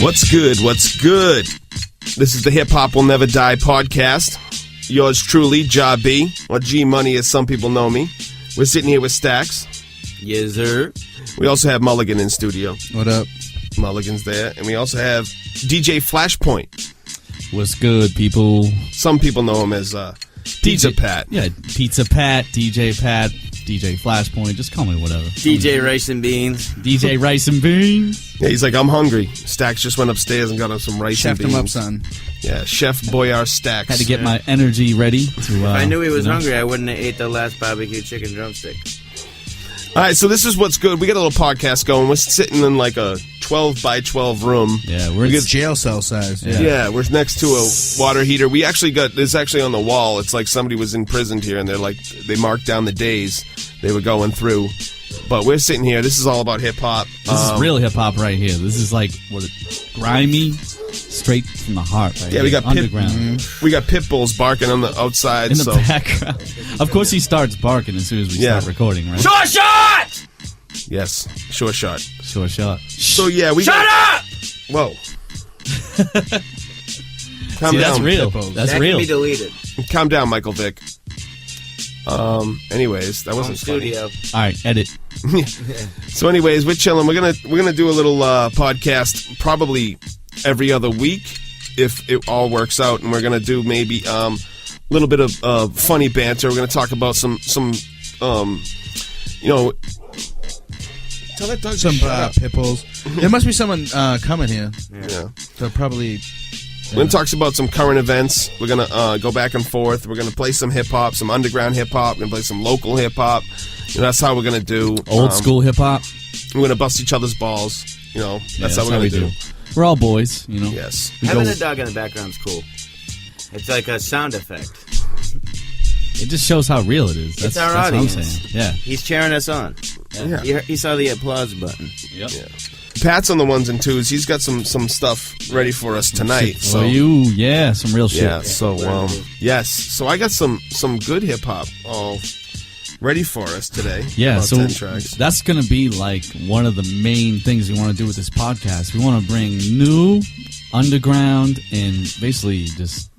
What's good? What's good? This is the Hip Hop Will Never Die podcast. Yours truly, Ja B, or G Money as some people know me. We're sitting here with Staxx. Yes, sir. We also have Mulligan in studio. What up? Mulligan's there. And we also have DJ Flashpoint. What's good, people? Some people know him as Pizza Pat. Yeah, Pizza Pat, DJ Pat, DJ Flashpoint. Just call me whatever. DJ Rice and Beans. DJ Rice and Beans. Yeah, he's like, I'm hungry. Staxx just went upstairs and got us some rice and Chefed beans. him up, son. Yeah, Chef Boyar Staxx. Had to get my energy ready. If I knew he was hungry, I wouldn't have ate the last barbecue chicken drumstick. All right, so this is what's good. We got a little podcast going. We're sitting in like a 12 by 12 room. Yeah, we're in jail cell size. Yeah, we're next to a water heater. We actually got, it's actually on the wall. It's like somebody was imprisoned here, and they're like, they marked down the days they were going through. But we're sitting here. This is all about hip hop. This is real hip hop right here. This is like grimy, straight from the heart. Right yeah, here. we got underground. We got pit bulls barking on the outside in the background. Of course, he starts barking as soon as we start recording, right? Short shot! Yes, short shot. Short shot. So yeah, we shut up! Whoa. Calm See, down. that's real. That's that real. Can be deleted. Calm down, Michael Vick. Anyways, that wasn't studio. funny. All right, edit. So anyways, we're chilling. We're gonna do a little podcast probably every other week if it all works out, and we're gonna do maybe a little bit of funny banter. We're gonna talk about some you know. Tell that dog some pit bulls. There must be someone coming here. Yeah. So probably. We're going to talk about some current events. We're going to go back and forth. We're going to play some hip-hop, some underground hip-hop. We're going to play some local hip-hop. You know, that's how we're going to do. Old school hip-hop. We're going to bust each other's balls. You know, that's how we're going to do. We're all boys, you know. Yes. Having a dog in the background is cool. It's like a sound effect. It just shows how real it is. It's our audience. What I'm saying. Yeah. He's cheering us on. Yeah. He saw the applause button. Yep. Yeah. Pat's on the ones and twos. He's got some stuff ready for us tonight. So some real shit. Yeah. So yes. So I got some good hip hop all ready for us today. Yeah. About so 10 tracks. that's gonna be like one of the main things we want to do with this podcast. We want to bring new underground and basically just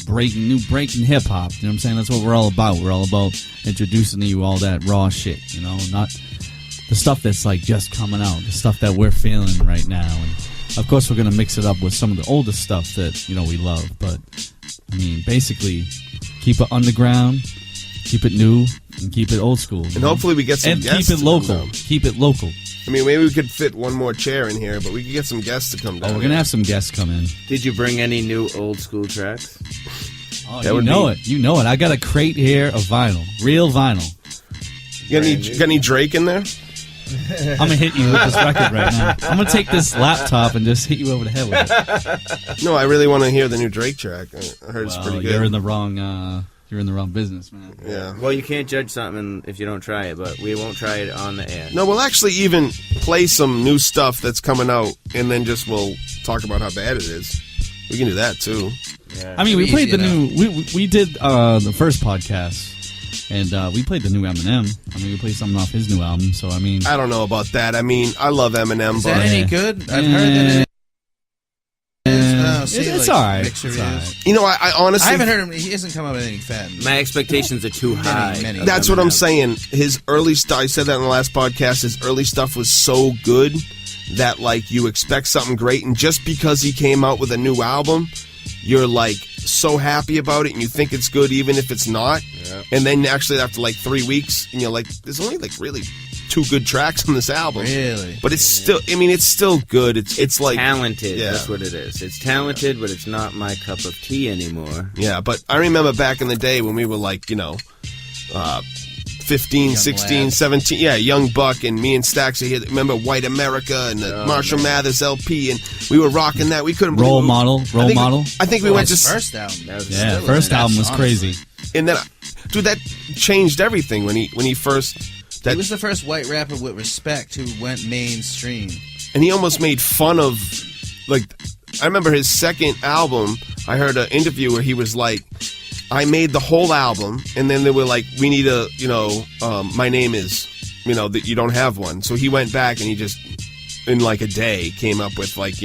breaking hip hop. You know what I'm saying? That's what we're all about. We're all about introducing to you all that raw shit. You know, not the stuff that's like just coming out, the stuff that we're feeling right now. And of course, we're going to mix it up with some of the older stuff that, you know, we love. But, I mean, basically, keep it underground, keep it new, and keep it old school. And hopefully we get some guests. And keep it local. Keep it local. I mean, maybe we could fit one more chair in here, but we could get some guests to come down. We're going to have some guests come in. Did you bring any new old school tracks? Oh, you know it. You know it. I got a crate here of vinyl. Real vinyl. You got any Drake in there? I'm going to hit you with this record right now. I'm going to take this laptop and just hit you over the head with it. No, I really want to hear the new Drake track. I heard it's pretty good. You're in the wrong business, man. Yeah. Well, you can't judge something if you don't try it, but we won't try it on the air. No, we'll actually even play some new stuff that's coming out, and then we'll talk about how bad it is. We can do that, too. Yeah. I mean, we played the new... We did the first podcast, and we played the new Eminem. I mean, we played something off his new album, so I mean... I don't know about that. I mean, I love Eminem, Is but... that any good? I've heard that it is. It's all right. It's all right. You know, I honestly... I haven't heard him. He hasn't come up with anything fat. My expectations are too high. That's what I'm saying. His early stuff... I said that in the last podcast. His early stuff was so good that, like, you expect something great, and just because he came out with a new album, you're, like, so happy about it, and you think it's good even if it's not. Yeah. And then actually after, like, 3 weeks, and you're like, there's only, like, really 2 good tracks on this album. Really? But it's still... I mean, it's still good. It's like... talented. Yeah. That's what it is. It's talented, but it's not my cup of tea anymore. Yeah, but I remember back in the day when we were, like, 15, young 16, lad. 17, young buck, and me and Staxx are here. Remember White America and the Marshall Mathers LP, and we were rocking that. We couldn't Role model. I think we went to first album. First album was crazy. And then, dude, that changed everything when he first. He was the first white rapper with respect who went mainstream, and he almost made fun of, like, I remember his second album. I heard an interview where he was like, I made the whole album, and then they were like, we need a, my name is, that you don't have one. So he went back and he just, in like a day, came up with like,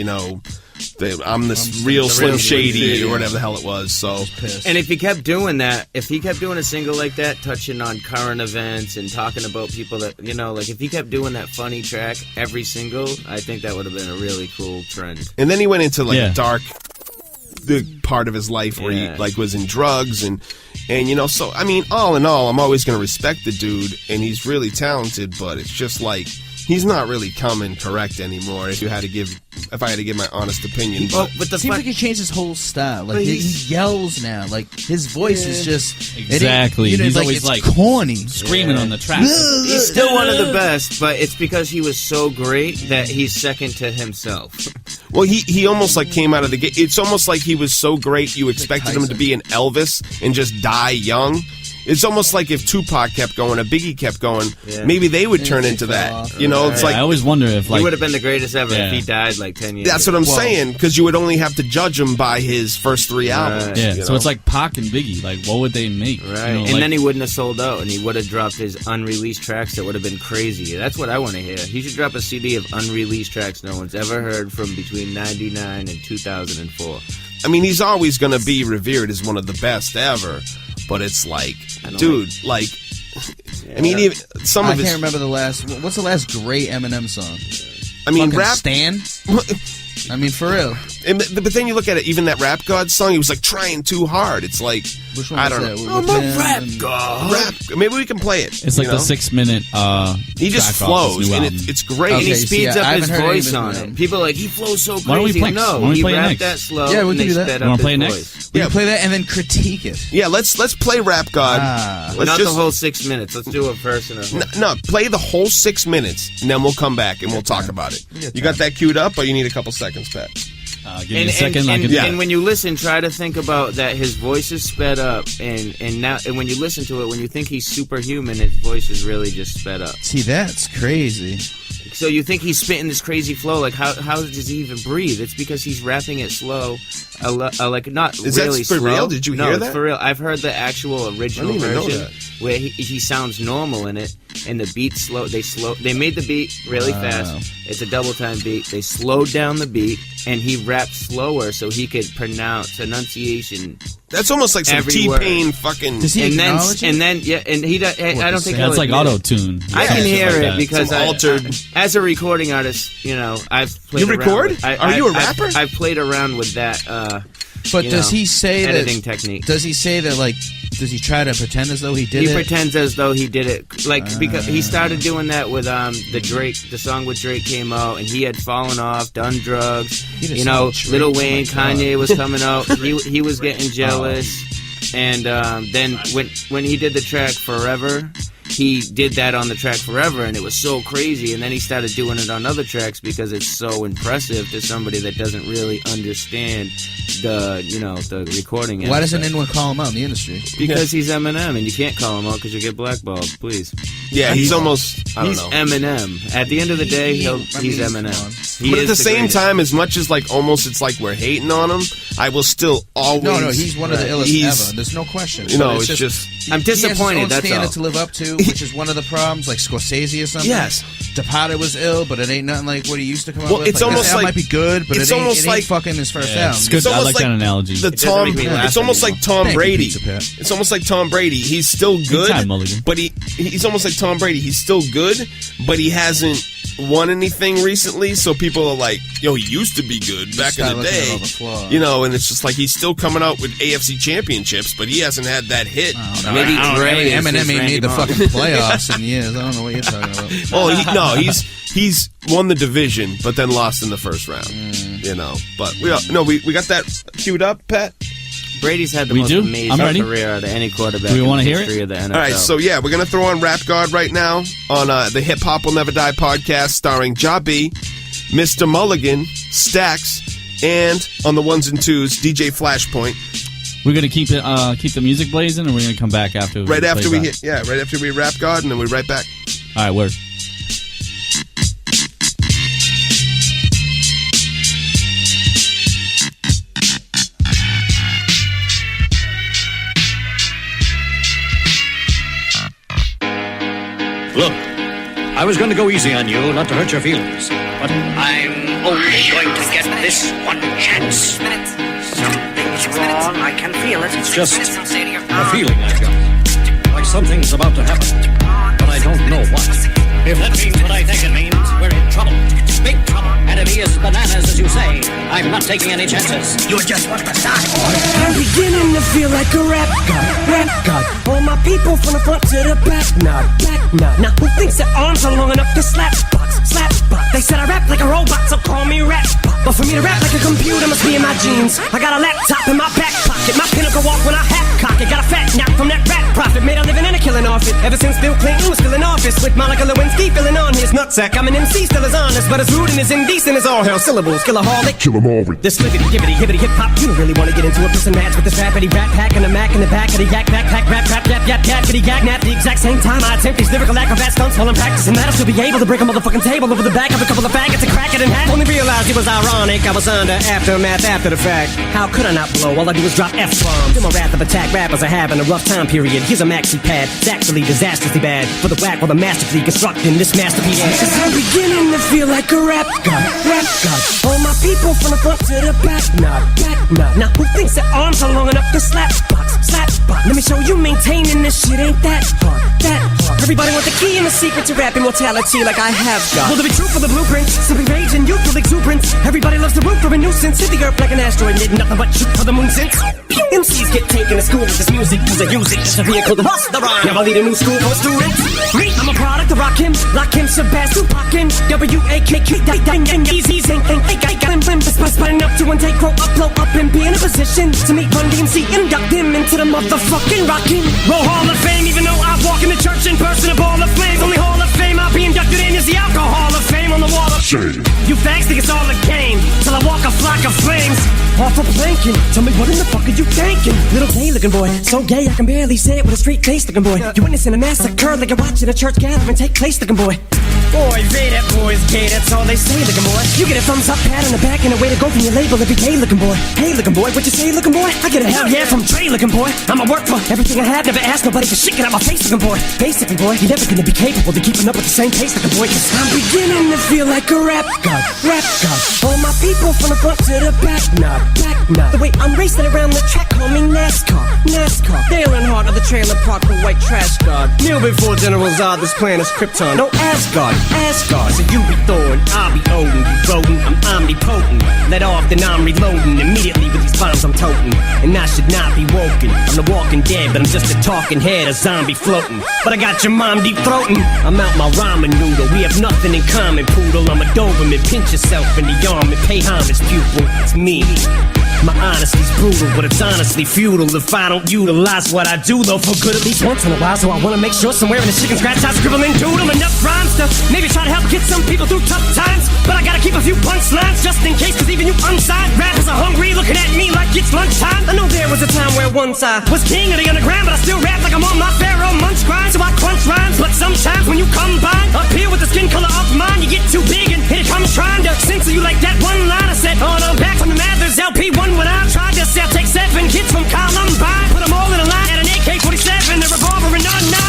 I'm this real Slim Shady or whatever the hell it was. So, and if he kept doing that, if he kept doing a single like that, touching on current events and talking about people that, like if he kept doing that funny track every single, I think that would have been a really cool trend. And then he went into a dark part of his life where he was in drugs and so I mean, all in all, I'm always going to respect the dude, and he's really talented, but it's just like he's not really coming correct anymore. If I had to give my honest opinion, but it seems like he changed his whole style. Like he yells now. Like his voice is just exactly. He's always like corny, screaming on the track. He's still one of the best, but it's because he was so great that he's second to himself. Well, he almost like came out of the gate. It's almost like he was so great you expected him to be an Elvis and just die young. It's almost like if Tupac kept going, or Biggie kept going, maybe they would turn into that. It's like I always wonder if he would have been the greatest ever if he died like 10 years. That's what I'm saying, because you would only have to judge him by his first 3 albums. Yeah, so it's like Pac and Biggie. Like, what would they make? Right, and then he wouldn't have sold out, and he would have dropped his unreleased tracks that would have been crazy. That's what I want to hear. He should drop a CD of unreleased tracks no one's ever heard from between 99 and 2004. I mean, he's always going to be revered as one of the best ever. But it's like, dude, I mean, even some of his... I can't remember the last... What's the last great Eminem song? I mean, rap... Stan? I mean, for real. But then you look at it, even that Rap God song, he was like trying too hard. It's like, which one I don't know. I'm a Rap God. Maybe we can play it. It's like the 6-minute. He just flows, and it's great. And he speeds up his voice on it. People are like, he flows so crazy. Why don't we play? No, he rapped that slow. Yeah, we can do that. You want to play it next? We can play that and then critique it. Yeah, let's play Rap God. Not the whole 6 minutes. Let's do a verse and a... No, play the whole 6 minutes, and then we'll come back and we'll talk about it. You got that queued up, or you need a couple seconds, Pat? Give me a second. And when you listen, try to think about that. His voice is sped up, and when you listen to it, when you think he's superhuman, his voice is really just sped up. See, that's crazy. So you think he's spitting this crazy flow? Like how does he even breathe? It's because he's rapping it slow, like not is really that for slow. real? Did you hear no, that? It's for real. I've heard the actual original version where he sounds normal in it, and the beat slow. They made the beat really fast. It's a double time beat. They slowed down the beat, and he rapped slower so he could pronounce enunciation. That's almost like some T-Pain fucking. Does he acknowledge it? And then he does. I don't think that's like auto tune. I can hear it because altered. As a recording artist, I've played. You record? Are you a rapper? I've played around with that. But does he say editing technique? Does he say that does he try to pretend as though he did it? He pretends as though he did it, because he started doing that with the song with Drake came out, and he had fallen off, done drugs. Lil Wayne, Kanye was coming out. He was getting jealous, and then when he did the track Forever. He did that on the track Forever, and it was so crazy. And then he started doing it on other tracks because it's so impressive to somebody that doesn't really understand the recording. Why doesn't anyone call him out in the industry? Because he's Eminem, and you can't call him out because you get blackballed. Please. Yeah, he's Eminem. At the end of the day, he's Eminem. But at the same time, as much as almost it's like we're hating on him, I will still always. No, he's one of the illest ever. There's no question. It's just. I'm disappointed. He has his own that's all. to live up to, which is one of the problems. Like Scorsese or something. Yes. DePato was ill, but it ain't nothing like what he used to come out with. It's almost this album might be good, but it ain't fucking his first album. It's good. I like that analogy. It's almost like Tom Brady. It's almost like Tom Brady. He's still good, but he's almost like Tom Brady. He's still good, but he hasn't won anything recently. So people are like, "Yo, he used to be good back in the day." And it's just like he's still coming out with AFC championships, but he hasn't had that hit. Maybe Eminem ain't made the fucking playoffs in years. I don't know what you're talking about. Oh, he's won the division, but then lost in the first round. But we got that queued up, Pat. Brady's had the most amazing career out of any quarterback in the history of the NFL. All right, so we're going to throw on Rap God right now on the Hip Hop Will Never Die podcast starring Ja B, Mr. Mulligan, Staxx, and on the ones and twos, DJ Flashpoint. We're going to keep the music blazing, and we're going to come back after right after we Rap God, and then we're right back. All right, word. Look, I was going to go easy on you, not to hurt your feelings. But I'm only going to get this one chance. Something's wrong. I can feel it. It's just a feeling I've got. Like something's about to happen. But I don't know what. If that means what I think it means, we're in trouble. Big trouble. And if he is bananas, as you say, I'm not taking any chances. You just want to start. I'm beginning to feel like a rap god. All my people from the front to the back nod. Now who thinks their arms are long enough to slap box? They said I rap like a robot, so call me rap. But for me to rap like a computer must be in my genes. I got a laptop in my back pocket. My pinnacle walk when I hat cock it. Got a fat knock from that rat profit. Made a living and a killing off it. Ever since Bill Clinton was still in office. With Monica Lewinsky filling on his nutsack. I'm an MC still as honest, but as rude and as indecent as all hell. Syllables, killaholic. Kill 'em all. This lickety, gibbity, hibbity, hip hop. You don't really want to get into a piss and match with this rappity rap pack and a Mac in the back of the yak backpack rap yap kitty yak nap. The exact same time I attempt these lyrical acrobat stunts while I'm practicing that, I'll still be able to break a motherfucking table over the back of a couple of faggots and crack it in half. Only realized it was ironic. I was under aftermath after the fact. How could I not blow? All I do is drop F-bombs. In my wrath of attack, rappers are having a rough time period. Here's a maxi pad. It's actually disastrously bad. For the whack while the masterfully constructing this masterpiece. Cause I'm beginning to feel like a rap god. All my people from the front to the back nod. Now who thinks their arms are long enough to slap box? Let me show you maintaining this shit ain't that hard. Everybody wants the key and the secret to rap immortality like I have got. Will there be truth for the blueprint? Simply rage and youthful exuberance. Everybody loves the root for a nuisance. Hit the earth like an asteroid, did nothing but shoot for the moon since. MCs get taken to school with this music cause I use it as a vehicle to bust the rhyme. Now I lead a new school for students. Me, I'm a product of rock him, lock him, Shabazz, Tupac him, W-A-K-K, Easy's ain't spinning up to one take, grow up, blow up and be in a position to meet Run DMC, induct him into the motherfucking rockin' Roll Hall of Fame. Even though I walk in the church in person, a ball of flames. Only Hall of Fame I'll be inducted in is the Alcohol of Fame on the wall of shame. You fags think it's all a game till I walk a flock of flames off a planking. Tell me what in the fuck are you thinking? Little gay looking boy, so gay I can barely say it with a straight face looking boy. You witnessing a massacre like you're watching a church gathering take place looking boy. Boy, they that boy's gay, that's all they say looking boy. You get a thumbs up, pat on the back, and a way to go from your label every day looking boy. Hey looking boy, what you say looking boy? I get a hell yeah from Trey looking boy. I'ma work for everything I have, never ask nobody for shit, get out my face looking boy. Basically boy, you're never gonna be capable of keeping up with the same pace looking boy. Cause I'm beginning to feel like a rap god. All my people from the front to the back nod. The way I'm racing around the track, call me NASCAR. Dale Earnhardt of the trailer park, the white trash god. Kneel before General Zod, this planet's Krypton. No Asgard. So you be Thor and I'll be Odin. You rodent, I'm omnipotent. Let off, then I'm reloading. Immediately with these bombs I'm toting. And I should not be woken. I'm the walking dead, but I'm just a talking head, a zombie floating. But I got your mom deep throating. I'm out my ramen noodle. We have nothing in common, poodle. I'm a Doberman. Pinch yourself in the arm and pay homage, pupil. It's me. My honesty's brutal, but it's honestly futile if I don't utilize what I do, though, for good at least once in a while. So I wanna make sure somewhere in the chicken scratch I scribble and doodle enough rhymes to maybe try to help get some people through tough times. But I gotta keep a few punchlines just in case, cause even you unsigned rappers are hungry, looking at me like it's lunchtime. I know there was a time where once I was king of the underground, but I still rap like I'm on my Pharaoh munch grind. So I crunch rhymes, but sometimes when you combine up here with the skin color of mine, you get too big and here it comes trying to censor you like that one line I said. Oh, I'm back from the Mathers LP1 when I tried to sell. Take 7 kids from Columbine, put them all in a line at an AK-47, a revolver and a 9.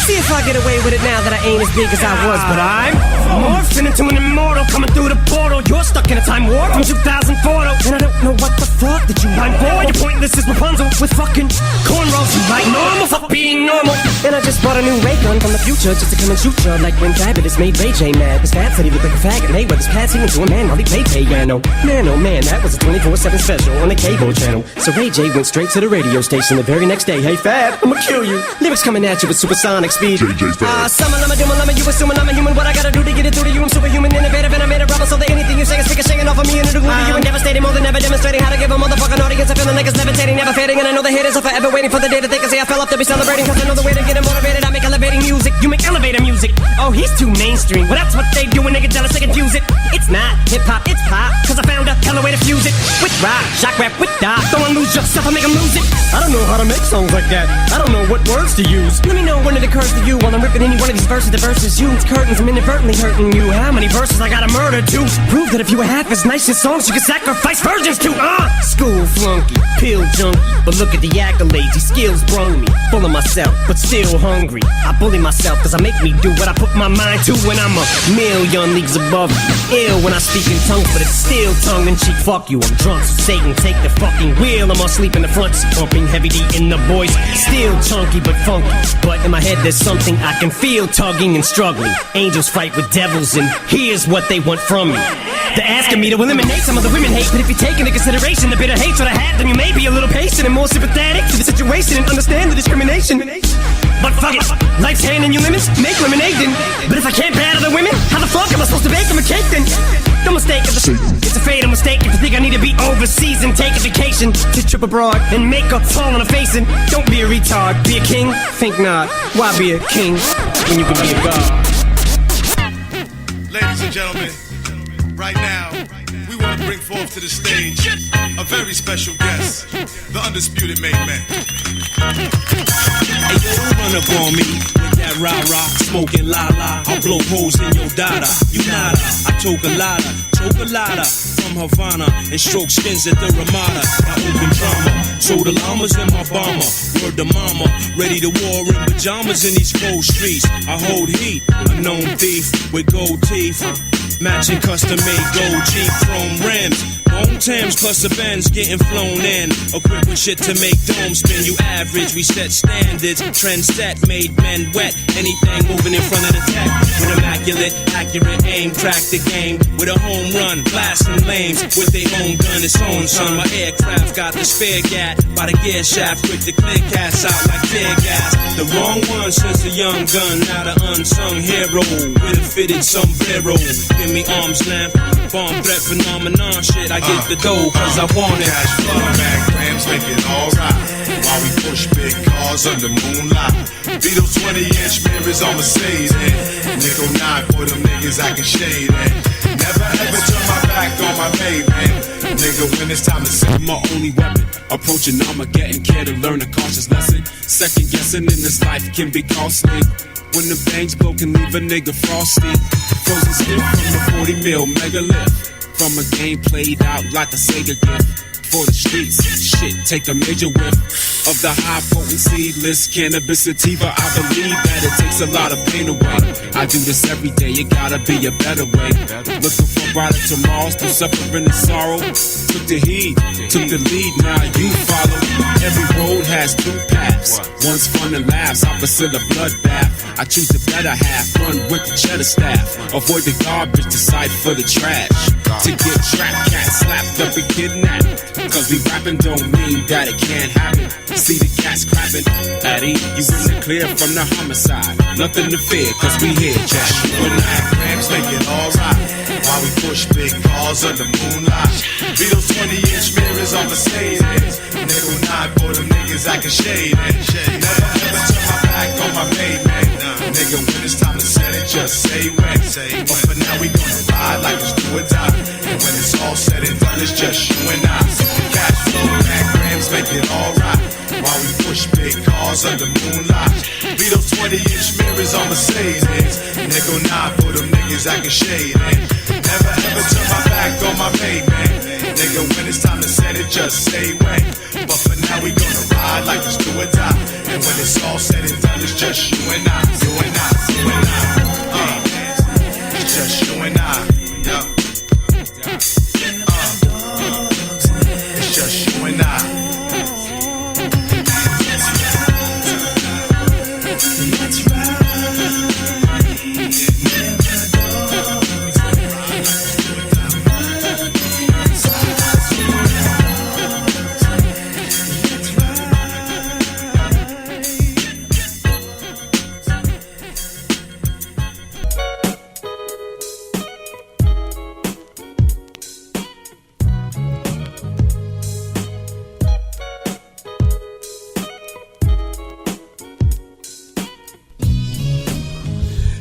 See if I get away with it now that I ain't as big as I was, but I'm morphing into an immortal coming through the portal. You're stuck in a time warp from 2004, and I don't know what the fuck did you mind for. You're pointless as Rapunzel with fucking cornrows. You like normal, fuck being normal. And I just bought a new ray gun from the future just to come and shoot ya. Like when Fabulous made Ray J mad. His fat said he looked like a faggot. Mayweather's pants he went to a man while he played piano. Man, oh man, that was a 24/7 special on the cable channel. So Ray J went straight to the radio station the very next day. Hey Fab, I'ma kill you. Lyrics coming at you with supersonic speed. Summon, I'm a doom, I'm a you assuming I'm a human. What I gotta do to get it through to you? I'm superhuman, innovative, and I made a rubber so that anything you say is singing off of me and it'll glue to you and devastating more than ever, demonstrating how to give a motherfucking audience a feeling like it's levitating, never fading. And I know the haters are forever waiting for the day that they can say I fell off to be celebrating. Cause I know the way to get them motivated. I make elevating music, you make elevator music. Oh, he's too mainstream. Well, that's what they do when they get jealous, they confuse it. It's not hip-hop, it's pop. Cause I found a hella way to fuse it. With rock, shock rap, with dot. Don't wanna lose yourself, I make them lose it. I don't know how to make songs like that. I don't know what words to use. Let me know when it occurs to you while I'm ripping any one of these verses. The verses you, it's curtains, I'm inadvertently hurting you. How many verses I gotta murder to prove that if you were half as nice as songs you could sacrifice virgins to? School flunky, pill junkie, but look at the accolades, these skills brung me. Full of myself, but still still hungry. I bully myself cause I make me do what I put my mind to when I'm a million leagues above you. Ill when I speak in tongues, but it's still tongue-in-cheek. Fuck you, I'm drunk, so Satan take the fucking wheel. I'm asleep in the front, pumping heavy D in the boys. Still chunky but funky, but in my head there's something I can feel tugging and struggling. Angels fight with devils and here's what they want from me. They're asking me to eliminate some of the women hate, but if you take into consideration the bitter hatred I have, then you may be a little patient and more sympathetic to the situation and understand the discrimination. But fuck it, life's handing you lemons, make lemonade then. But if I can't bear other women, how the fuck am I supposed to bake them a cake then? No mistake, it's a fatal mistake if you think I need to be overseas and take a vacation to trip abroad and make a fall on a face. And don't be a retard, be a king? Think not, why be a king when you can be a god? Ladies and gentlemen, right now, we want to bring forth to the stage a very special guest, the undisputed made man. Hey, yo, don't run up on me with that rah-rah, smoking la-la. I'll blow holes in your dada. You nada, I chocolata from Havana and stroke skins at the Ramada. I open drama, so the llamas in my bomber. Word to mama, ready to war in pajamas in these cold streets. I hold heat, a known thief with gold teeth. Matching custom-made gold Jeep chrome rims. Bone Thames plus the Benz getting flown in. Equipped with shit to make domes spin. You average, we set standards. Trends set, made men wet. Anything moving in front of the tech. With immaculate, accurate aim. Crack the game with a home run. Blasting lanes with their own gun. It's on, son. My aircraft got the spare gat. By the gear shaft, quick to clear cats out like tear gas. The wrong one since a young gun. Now the unsung hero with a fitted sombrero. Give me arms length, bomb threat phenomenon shit. I get the dough cause I want it. Cash flow, Mac grams make it alright. While we push big cars under moonlight. Beetle 20-inch mirrors on Mercedes. Nickel 9 for them niggas I can shade in. Never ever turn my back on my baby, man. Nigga, when it's time to sell my only weapon. Approaching Armageddon, care to learn a cautious lesson. Second guessing in this life can be costly. When the bangs blow can leave a nigga frosty. Frozen stiff from the 40 mil megalith. From a game played out like a Sega gift. For the streets, shit, take a major whiff of the high potency list cannabis sativa. I believe that it takes a lot of pain away. I do this every day, it gotta be a better way. Looking for brighter tomorrows through suffering and sorrow. Took the heat, took the lead, now you follow. Every road has two paths. One's fun and laughs, opposite a bloodbath. I choose the better half, run with the cheddar staff. Avoid the garbage, decipher the trash. To get trapped, cat slapped up and kidnapped. Cause we rapping don't mean that it can't happen. See the cats clapping at ease. You in the clear from the homicide. Nothing to fear, cause we here, Jack. When grams make it alright. While we push big cars under moonlight. Beetle 20-inch mirrors on Mercedes. Nickel 9 for them niggas I can shade in. Never ever turn my back on my main man. Nigga, when it's time to set it, just say when. But for now we gonna ride like it's do or die. And when it's all said and done, it's just you and I. Cash flow, Mac grams make it alright. While we push big cars under moonlight. Beetle 20-inch mirrors on Mercedes. Nickel 9 for them niggas I can shade in. Never ever turn my back on my main man. Nigga, when it's time to set it, just say when. But for now we gonna ride like it's do or die. And when it's all said and done, it's just you and I. You and I, you and I. It's just you and I. Yeah. It's just you and I.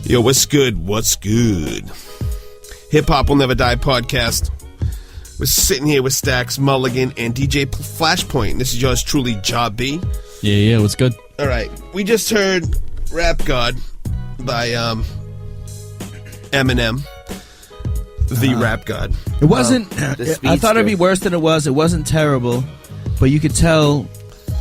Yo, what's good? What's good? Hip Hop Will Never Die podcast. We're sitting here with Staxx, Mulligan, and DJ Flashpoint. This is yours truly, Job B. Yeah, what's good? All right, we just heard Rap God by Eminem, the Rap God. It wasn't. I thought it'd be worse than it was. It wasn't terrible, but you could tell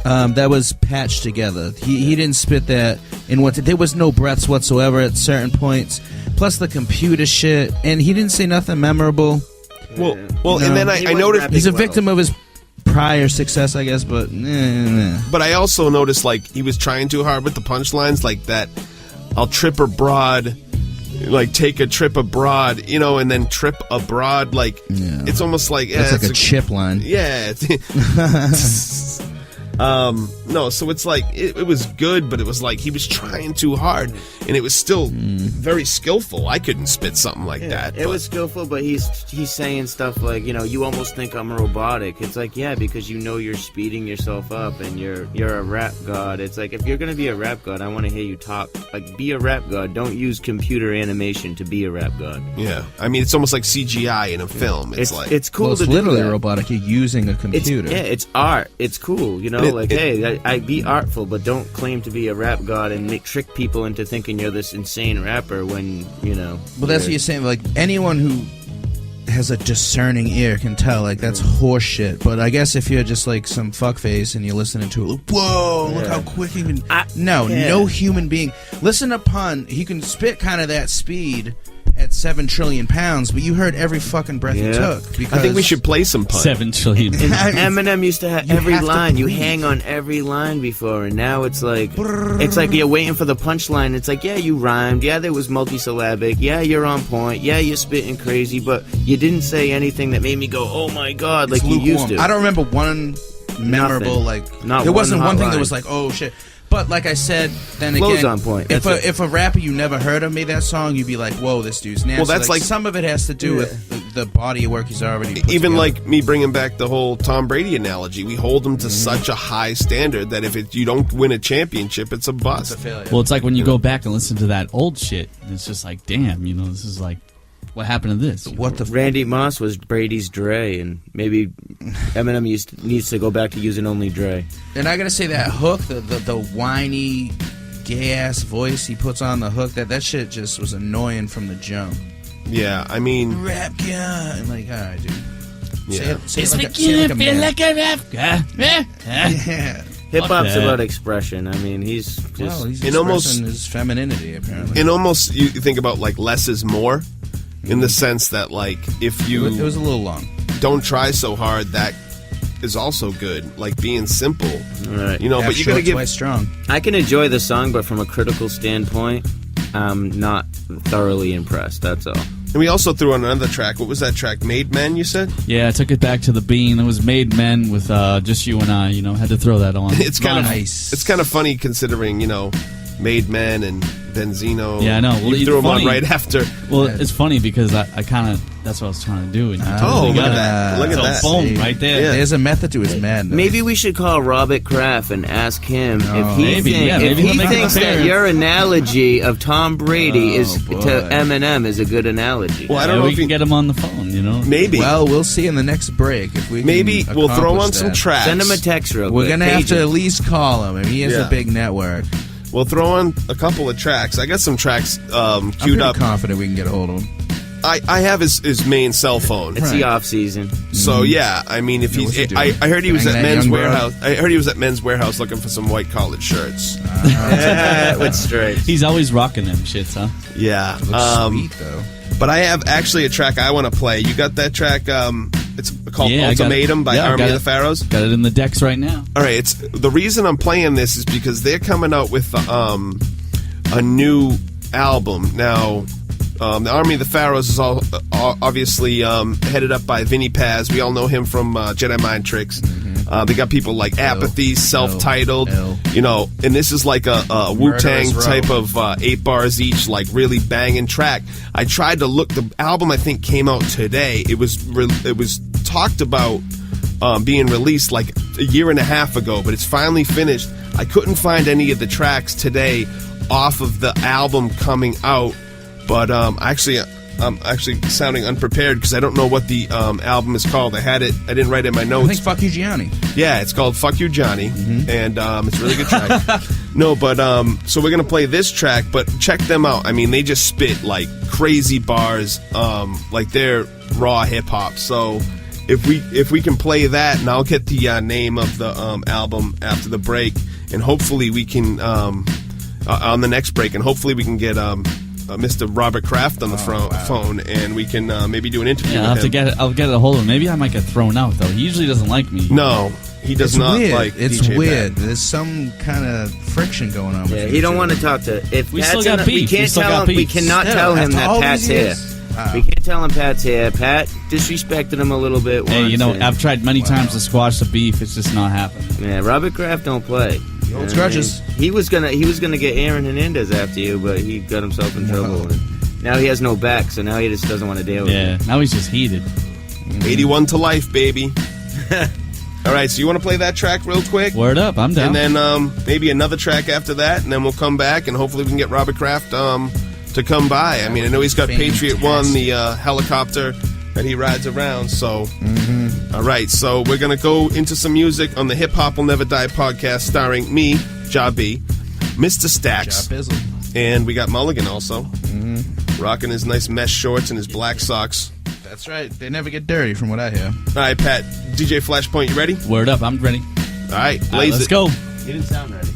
That was patched together. He didn't spit that in there was no breaths whatsoever at certain points. Plus the computer shit, and he didn't say nothing memorable. Well, and then I noticed he's a victim of his prior success, I guess. But But I also noticed like he was trying too hard with the punchlines, like that. I'll trip abroad, like take a trip abroad, and then trip abroad. Like it's almost like it's like a chip line. Yeah. No, so it's like it was good, but it was like he was trying too hard, and it was still very skillful. I couldn't spit something like that. It was skillful, but he's saying stuff like, you almost think I'm robotic. It's like, yeah, because you're speeding yourself up, and you're a rap god. It's like, if you're gonna be a rap god, I want to hear you talk. Like, be a rap god. Don't use computer animation to be a rap god. Yeah, I mean, it's almost like CGI in a film. It's like it's cool. Well, it's to literally do that. robotic. You're using a computer. It's art. It's cool. Hey, I be artful, but don't claim to be a rap god and trick people into thinking you're this insane rapper when, Well, that's what you're saying. Like, anyone who has a discerning ear can tell, like, that's horse shit. But I guess if you're just, like, some fuckface and you're listening to it, like, whoa, look how quick he can... No human being... Listen to Pun. He can spit kind of that speed at 7 trillion pounds, but you heard every fucking breath he took. Because I think we should play some Pun. 7 trillion. Eminem used to have every line. You hang on every line before, and now it's like you're waiting for the punchline. It's like, yeah, you rhymed. Yeah, there was multisyllabic. Yeah, you're on point. Yeah, you're spitting crazy, but you didn't say anything that made me go, oh my god, like you used to. I don't remember one memorable, there wasn't one thing that was like, oh shit. But like I said, then Flow's again, on point. If a rapper you never heard of made that song, you'd be like, "Whoa, this dude's nasty." Well, that's like some of it has to do with the body of work he's already put even together. like me bringing back the whole Tom Brady analogy. We hold him to such a high standard that if you don't win a championship, it's a bust. It's a failure. Well, it's like when you go back and listen to that old shit, and it's just like, damn, this is like, what happened to this? Randy Moss was Brady's Dre, and maybe Eminem needs to go back to using only Dre. And I gotta say that hook, the whiny, gay ass voice he puts on the hook, that shit just was annoying from the jump. Yeah, I mean, rap guy. I'm like, all right, dude. Yeah. Say it like a rap guy. Yeah. Hip hop's about expression. I mean, he's just he's expressing his femininity apparently. And almost you think about like less is more, in the sense that like if you it was a little long. Don't try so hard, that is also good. Like being simple, right? But you gotta give. Twice strong. I can enjoy the song, but from a critical standpoint, I'm not thoroughly impressed. That's all. And we also threw on another track. What was that track? Made Men, you said? Yeah, I took it back to the bean. It was Made Men with just you and I. Had to throw that on. It's kind of nice. It's kind of funny considering Made Men and Benzino. Yeah, I know. Well, you threw them on right after. Well, it's funny because I kind of that's what I was trying to do. And look at that! Look at that! Boom, right there. Yeah. There's a method to his madness. Maybe we should call Robert Kraft and ask him if he maybe thinks that your analogy of Tom Brady to Eminem is a good analogy. Well, I don't know we if can get him on the phone. Maybe. Well, we'll see in the next break if we. Maybe can we'll throw on accomplish some that. tracks. Send him a text real quick. We're gonna have to at least call him. I mean, he has a big network. We'll throw on a couple of tracks. I got some tracks queued up. I'm confident we can get a hold of him. I have his main cell phone. It's the off season. So yeah, I mean, if he's, I heard he was at Men's Warehouse. I heard he was at Men's Warehouse looking for some white collared shirts. With stripes. He's always rocking them shits, huh? Yeah, Sweet though. but I have actually a track I want to play. You got that track? It's called Ultimatum by Army of the Pharaohs. Got it in the decks right now. All right, it's the reason I'm playing this is because they're coming out with a new album now. The Army of the Pharaohs is all obviously headed up by Vinny Paz. We all know him from Jedi Mind Tricks. They got people like Apathy, Self-Titled, and this is like a Wu-Tang type of 8 bars each, like really banging track. I tried to look. The album I think came out today. It was talked about being released like a year and a half ago, but it's finally finished. I couldn't find any of the tracks today off of the album coming out. But I'm actually sounding unprepared because I don't know what the album is called. I didn't write it in my notes. I think Fuck You Gianni. Yeah, it's called Fuck You Johnny, and it's a really good track. No, but so we're gonna play this track, but check them out. I mean, they just spit like crazy bars, like they're raw hip hop. So if we can play that, and I'll get the name of the album after the break, and hopefully we can on the next break, and hopefully we can get Mr. Robert Kraft on the phone, and we can maybe do an interview. Yeah, with him. I'll get a hold of him. Maybe I might get thrown out though. He usually doesn't like me. No, he does not weird. like. It's DJ weird. Pat. There's some kind of friction going on. Yeah, with he you don't two. want to talk to. If We Pat's still got in, beef. we can't We still tell got him. We beef. cannot Still, tell him after that all Pat's these here. years. Wow. We can't tell him Pat's here. Pat disrespected him a little bit. Hey, once, you know, and- I've tried many times to squash the beef. It's just not happening. Yeah, Robert Kraft don't play. He holds grudges. He was gonna get Aaron Hernandez after you, but he got himself in trouble. And now he has no back, so now he just doesn't want to deal with Yeah, it. now he's just heated. 81 to life, baby. All right, so you want to play that track real quick? Word up, I'm down. And then maybe another track after that, and then we'll come back, and hopefully we can get Robert Kraft to come by. I mean, I know he's got Patriot One, the helicopter that he rides around, so... All right, so we're going to go into some music on the Hip Hop Will Never Die podcast, starring me, Ja B, Mr. Staxx, and we got Mulligan also, rocking his nice mesh shorts and his black socks. That's right. They never get dirty, from what I hear. All right, Pat, DJ Flashpoint, you ready? Word up, I'm ready. All right, All right, blaze let's it. go. He didn't sound ready.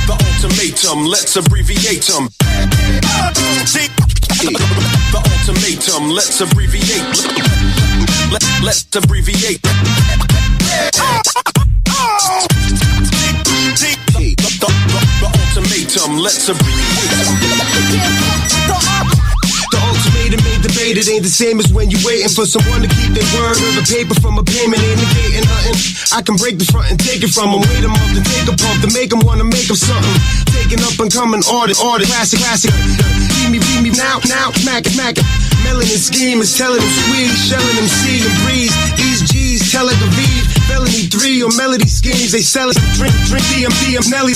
The ultimatum, let's abbreviate them. The ultimatum, let's abbreviate. Let's abbreviate. The ultimatum, let's abbreviate. The ultimatum ain't debated, ain't the same as when you waiting for someone to keep their word or the paper from a payment ain't negating nothing. I can break the front and take it from them, wait them up, then take a pump to make them wanna make them something. Taking up and coming, artist, classic. Read me now, smack it. Melanin scheme is telling them squeeze, shelling them see and breeze. These G's tell it to read. Felony 3 or melody schemes, they sell it. Drink, DMD, Nelly.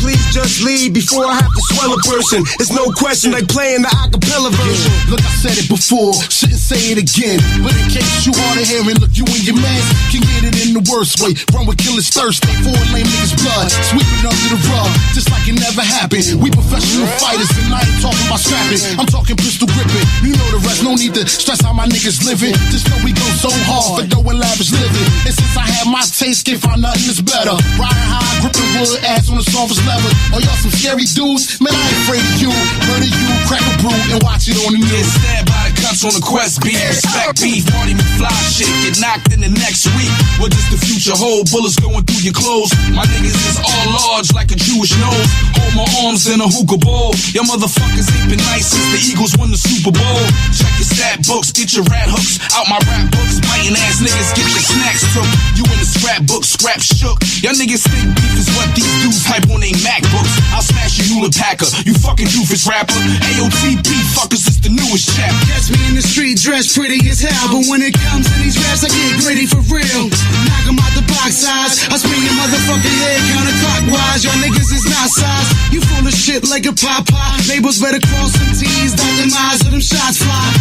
Please just leave before I have to swell a person. It's no question, like playing the acapella version. Look, I said it before, shouldn't say it again. But in case you hard of hearing, look, you and your man can get it in the worst way. Run with killers thirsty, for lame niggas' blood. Sweep it under the rug, just like it never happened. We professional fighters, and I ain't talking about scrapping. I'm talking pistol gripping. You know the rest, no need to stress how my niggas living. Just know we go so hard for dough and lavish living. And since I had my taste, can't find nothing that's better. Riding high, gripping wood, ass on the softest leather. Oh, y'all some scary dudes? Man, I ain't afraid of you. Murder you, crack a brew, and watch it on the news. Get stabbed by the cunts on the quest beat. Respect beef, Marty McFly shit. Get knocked in the next week. What does the future hold? Bullets going through your clothes. My niggas is all large like a Jewish nose. Hold my arms in a hookah bowl. Your motherfuckers ain't been nice since the Eagles won the Super Bowl. Check your stat books, get your rat hooks out my rap books. Biting ass niggas get your snacks took. You in the scrapbook, scrap shook. Y'all niggas think beef is what these dudes hype on they MacBooks. I'll smash your Hewlett Packer, you fucking doofus rapper. AOTP fuckers is the newest chap. Catch me in the street, dressed pretty as hell. But when it comes to these raps, I get gritty for real. Knock 'em out the box size. I spin your motherfucking head counterclockwise. Y'all niggas is not size. You full of shit like a Popeye. Labels better cross some T's, dot them I's, or them shots fly.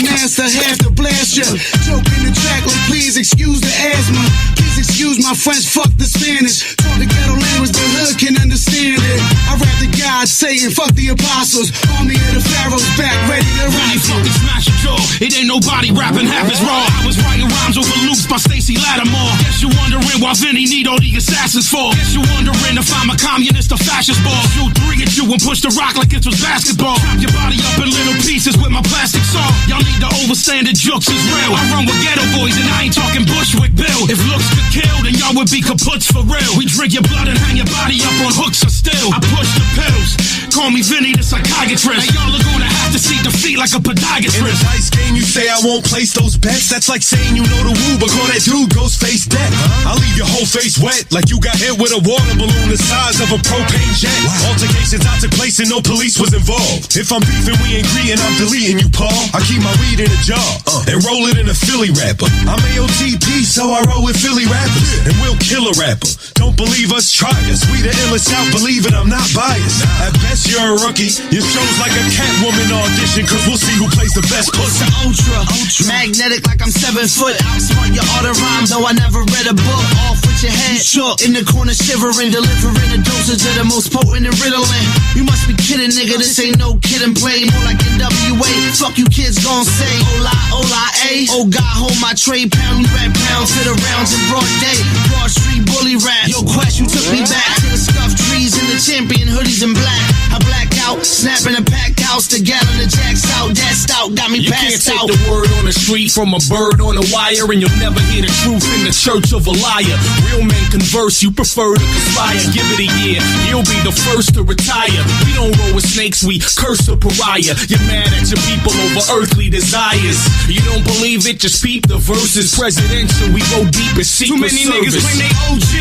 Master, have to blast ya. Joke in the track, like please excuse the asthma. Please excuse my French, fuck the Spanish. Talk the ghetto language, the hood can understand it. I rap the God, Satan, fuck the apostles. Army of the Pharaohs back, ready to rock. You fucking smash your jaw. It ain't nobody rapping half as raw. I was writing rhymes over loops by Stacey Lattimore. Guess you're wondering why Vinny need all the assassins for. Guess you're wondering if I'm a communist or fascist ball. Shoot 3 at you and push the rock like it was basketball. Chop your body up in little pieces with my plastic saw. Y'all need to understand that jokes is real. I run with ghetto boys and I ain't talking Bushwick Bill. If looks could kill, then y'all would be kaputs for real. We drink your blood and hang your body up on hooks or still. I push the pills. Call me Vinny the psychiatrist. Now y'all are gonna have to see defeat like a podiatrist. In a dice game, you say I won't place those bets. That's like saying you know the woo, but call that dude Ghostface dead. I'll leave your whole face wet, like you got hit with a water balloon the size of a propane jet. Altercations I took place and no police was involved. If I'm beefing, we ain't greeting, I'm deleting you, Paul. I keep my weed in a jaw and roll it in a Philly rapper. I'm AOTP, so I roll with Philly rappers, and we'll kill a rapper. Don't believe us? Try us. We the illest out, believe it, I'm not biased. At best, you're a rookie. Your show's like a Catwoman audition, cause we'll see who plays the best pussy. Ultra, magnetic like I'm 7 foot. Outsmart your art of rhyme, though I never read a book. Off with your head, shook in the corner shivering, delivering a dosage of the most potent and riddling. You must be kidding, nigga, this ain't no kid and play. More like NWA, fuck you kids gon' say. Hola, hola, A. Oh God, hold my tray, pound rap pounds to the rounds in broad day. Broad street bully rap. Yo, Quest, you took me back to the stuffed trees and the champion hoodies in black. I black out, snapping a pack house, the gallon of jacks out, that's out, got me passed out. You can't take the word on the street from a bird on a wire, and you'll never hear the truth in the church of a liar. Real men converse, you prefer to conspire. Give it a year, you'll be the first to retire. We don't roll with snakes, we curse a pariah. You're mad at your people over earthly desires. You don't believe it, just peep the verses. Presidential, we go deep in secret service. Too many niggas claim they OG,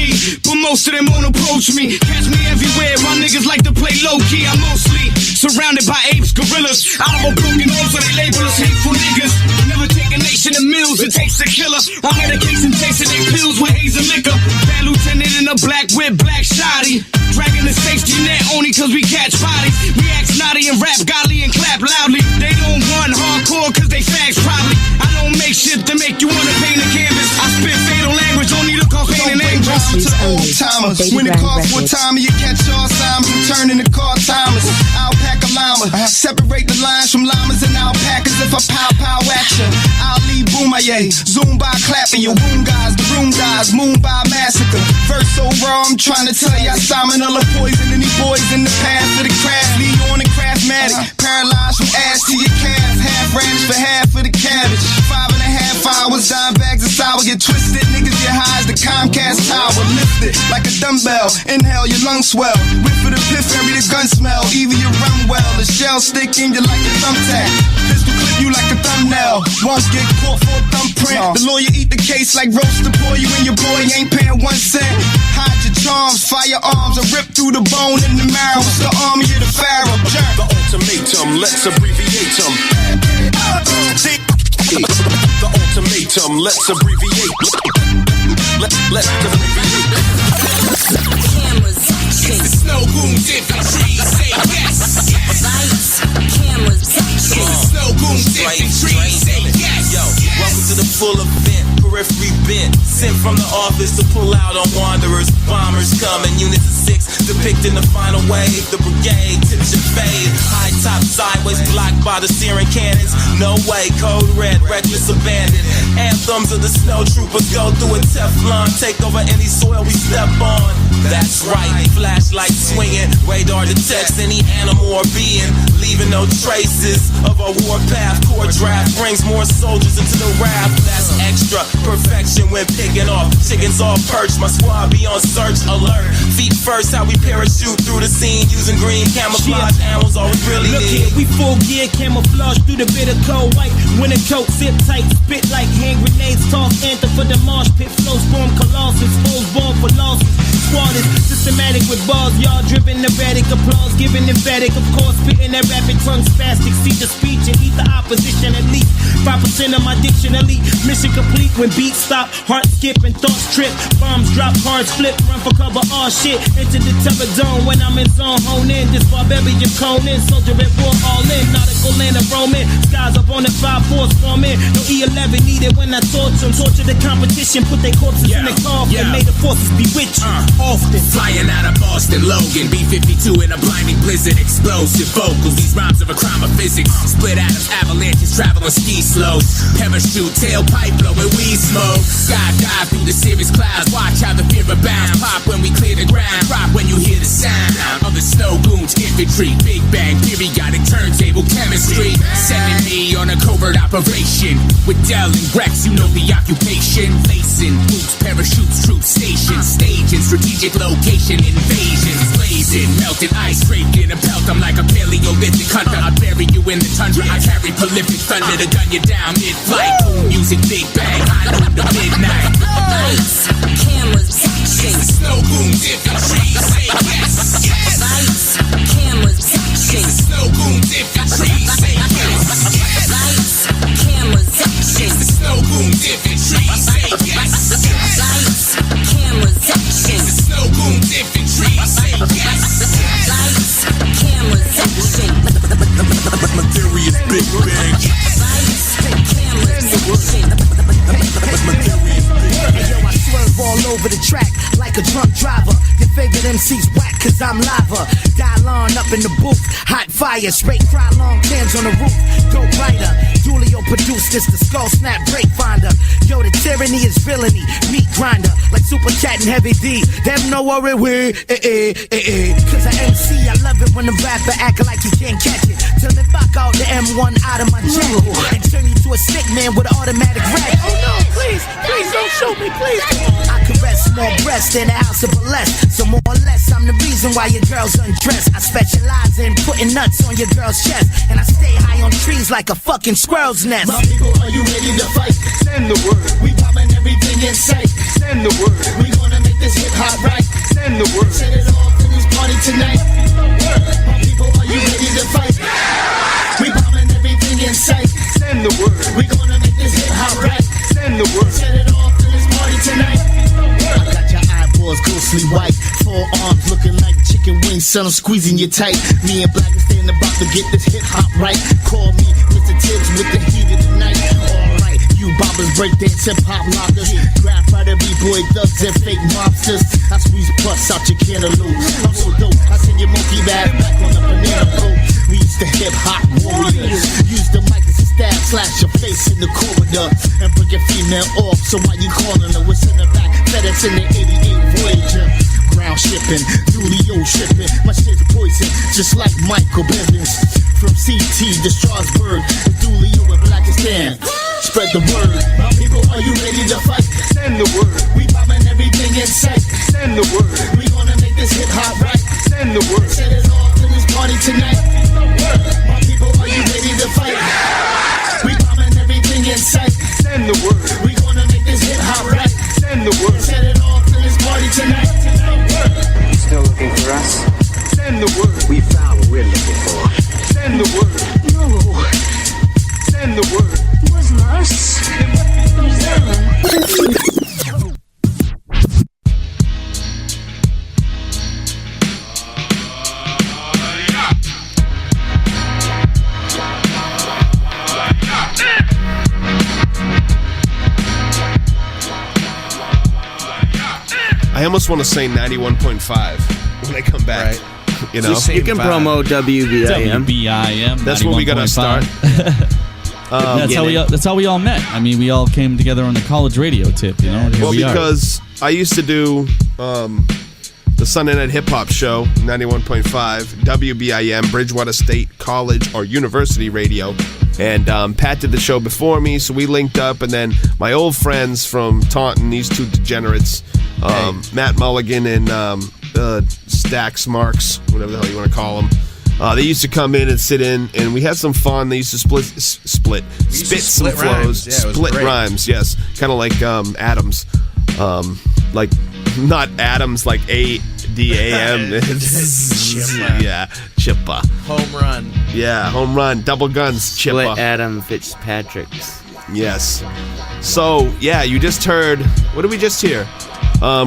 but most of them won't approach me. Catch me everywhere, my niggas like to play low-key. I'm mostly surrounded by apes, gorillas. Out of a broken home, so they label us hateful niggas. Never take a nation of mills, it takes a killer. I'm medication chasing they pills with haze and liquor. Bad lieutenant in a black whip, black shoddy. Dragging the safety net only cause we catch bodies. We act snotty and rap godly and clap loudly. They don't want hardcore cause they fags probably. I don't make shit to make you wanna paint a canvas. I spit fatal language, don't need a cocaine and angels. To the old timers, when it costs for time, you catch all signs and turn into car timers. Alpaca llama, separate the lines from llamas and alpacas. If I pow at ya, I'll leave boomaye. Zoom by clapping your wound guys, the room dies, moon by massacre. Verse so raw, I'm trying to tell ya, Simon all the poison and these boys in the path of the craft. Lead on and craftmatic, paralyzed from ass to your calf. Half radish for half of the cabbage. 5.5 hours, dime bags of sour get twisted. Niggas get high as the Comcast tower. Lift it like a dumbbell, inhale your lungs swell. Whip for the piff, every the gun smell. Either you run well, the shell stick in you like a thumbtack. Pistol clip you like a thumbnail. Once get caught for a thumbprint, the lawyer eat the case like roaster boy. You and your boy ain't paying 1 cent. Hide your charms, firearms are ripped through the bone in the marrow. It's the army of the pharaoh. The ultimatum, let's abbreviate them. The ultimatum, let's abbreviate. Let's abbreviate. Cameras, action. Snow goons infantry, say yes. Lights, cameras, action. Snow goons infantry, say yes. Yo, welcome to the full event. Periphery bent, sent from the office to pull out on wanderers. Bombers coming, units of 6, depicting the final wave. The brigade tips your fade. High top sideways, blocked by the searing cannons. No way, code red, reckless abandon. Anthems of the snow troopers go through a Teflon. Take over any soil we step on. That's right, flashlight swinging, radar detects any animal or being, leaving no traces of a warpath. Core draft brings more soldiers into the raft. That's extra perfection when picking off. Chickens all perched, my squad be on search alert. Feet first, how we parachute through the scene using green camouflage animals. All we really Look need. Here, we full gear, camouflage through the bitter cold white. Winter coat, zip tight, spit like hand grenades. Toss anthem for the marsh pit. Flow storm colossus, foes born for losses. Squad is systematic with bars, y'all dripping erratic. Applause giving emphatic, of course, spitting that rapid tongue spastic. See the speech and eat the opposition at least 5% of my diction elite. Mission complete when beats stop, heart skip and thoughts trip. Bombs drop, cards flip, run for cover, all shit. Into the terror zone when I'm in zone, hone in. This barbarian cone in, soldier at war, all in. Nautical land of Roman, skies up on the 5-4 forming. No E11 needed when I torture them. Torture the competition, put their corpses in the coffin. May the forces be with you. Often flying out of Boston, Logan, B-52 in a blinding blizzard, explosive vocals. These rhymes are a crime of physics. Split out of avalanches, travel on ski slopes. Parachute, tailpipe blowing weed smoke. Skydive through the cirrus clouds. Watch how the fear abounds. Pop when we clear the ground. Drop when you hear the sound of the snow goons infantry. Big bang, periodic turntable chemistry. Sending me on a covert operation with Dell and Rex. You know the occupation. Lacing boots, parachutes, troop station, staging strategic location invasions. Blazing, melted ice draped in a pelt. I'm like a Paleolithic hunter. I bury you in the tundra. I carry prolific thunder to gun you down mid-flight. Cool music, big bang, high noon to midnight. Lights, cameras, action. Snow goons infantry, say yes. Lights, cameras, action. Snow goons infantry, say yes. Lights, cameras, over the track like a drunk driver. Your favorite MC's whack cause I'm lava. Dial on up in the booth, hot fire, straight fry long cans on the roof. Dope writer, Julio produced this, the skull snap break finder. Yo, the tyranny is villainy, meat grinder, like Super Cat and Heavy D. Them know what we, cause I MC, I love it when the rapper act like he can't catch it. Till they knock out the M1 out of my jacket and turn you to a stick man with an automatic ratchet. Oh no, please don't shoot me, please. I caress small breasts in the house of burlesque. So more or less, I'm the reason why your girl's undressed. I specialize in putting nuts on your girl's chest, and I stay high on trees like a fucking squirrel's nest. My people, are you ready to fight? Send the word. We poppin' everything in sight. Send the word. We gonna make this hip hop right. Send the word. Set it off in this party tonight. My people, are you ready to fight? We poppin' everything in sight. Send the word. We gonna make this hip hop right. Send the word. Set it off in this party tonight. I got your eyeballs ghostly white, four arms looking like chicken wings, son, I'm squeezing you tight. Me and Black are standing about to get this hip hop right. Call me Mr. Tibbs with the heat of the night. Alright, you bobbers, breakdance, hip hop lockers, grab fighter, b-boy thugs and fake mobsters. I squeeze pus out your cantaloupe. I'm so dope, I send your monkey back on the banana boat. We used to hip hop warriors. Use the mic as a stab, slash your face in the corridor, and bring your female off. So why you calling her? What's in the back? FedEx in the 88 Voyager. Ground shipping, Julio shipping. My shit's poison, just like Michael Bivins. From CT to Strasbourg, Julio and Blackistan. Spread the word. My people, are you ready to fight? Send the word. We bombing everything in sight. Send the word. We gonna make this hip hop right. Send the word. Set it off in this party tonight. My people, are you ready to fight? We bombing everything in sight. Send the word. We gonna make this hip hop right. Send the word. Set it off in this party tonight. Still looking for us? Send the word. We found what we're looking for. Send the word. No. Send the word. It wasn't us. It was them. I almost want to say 91.5 when I come back. Right. You know, you can promo WBIM. WBIM. That's where we gotta 91.5. start. That's how we all met. I mean, we all came together on the college radio tip. You know, and here Well, we are. because I used to do the Sunday Night Hip Hop Show, 91.5, WBIM, Bridgewater State College or University Radio. And Pat did the show before me, so we linked up. And then my old friends from Taunton, these two degenerates, Matt Mulligan and Staxx Marks, whatever the hell you want to call them. They used to come in and sit in, and we had some fun. They used to spit some flows, Yeah, split rhymes. Yes, kind of like Adams, like not Adams, like ADAM. Yeah, Chippa. Home run. Yeah, home run, double guns, Chippa. Split Adam Fitzpatrick's. Yes. So yeah, you just heard. What did we just hear?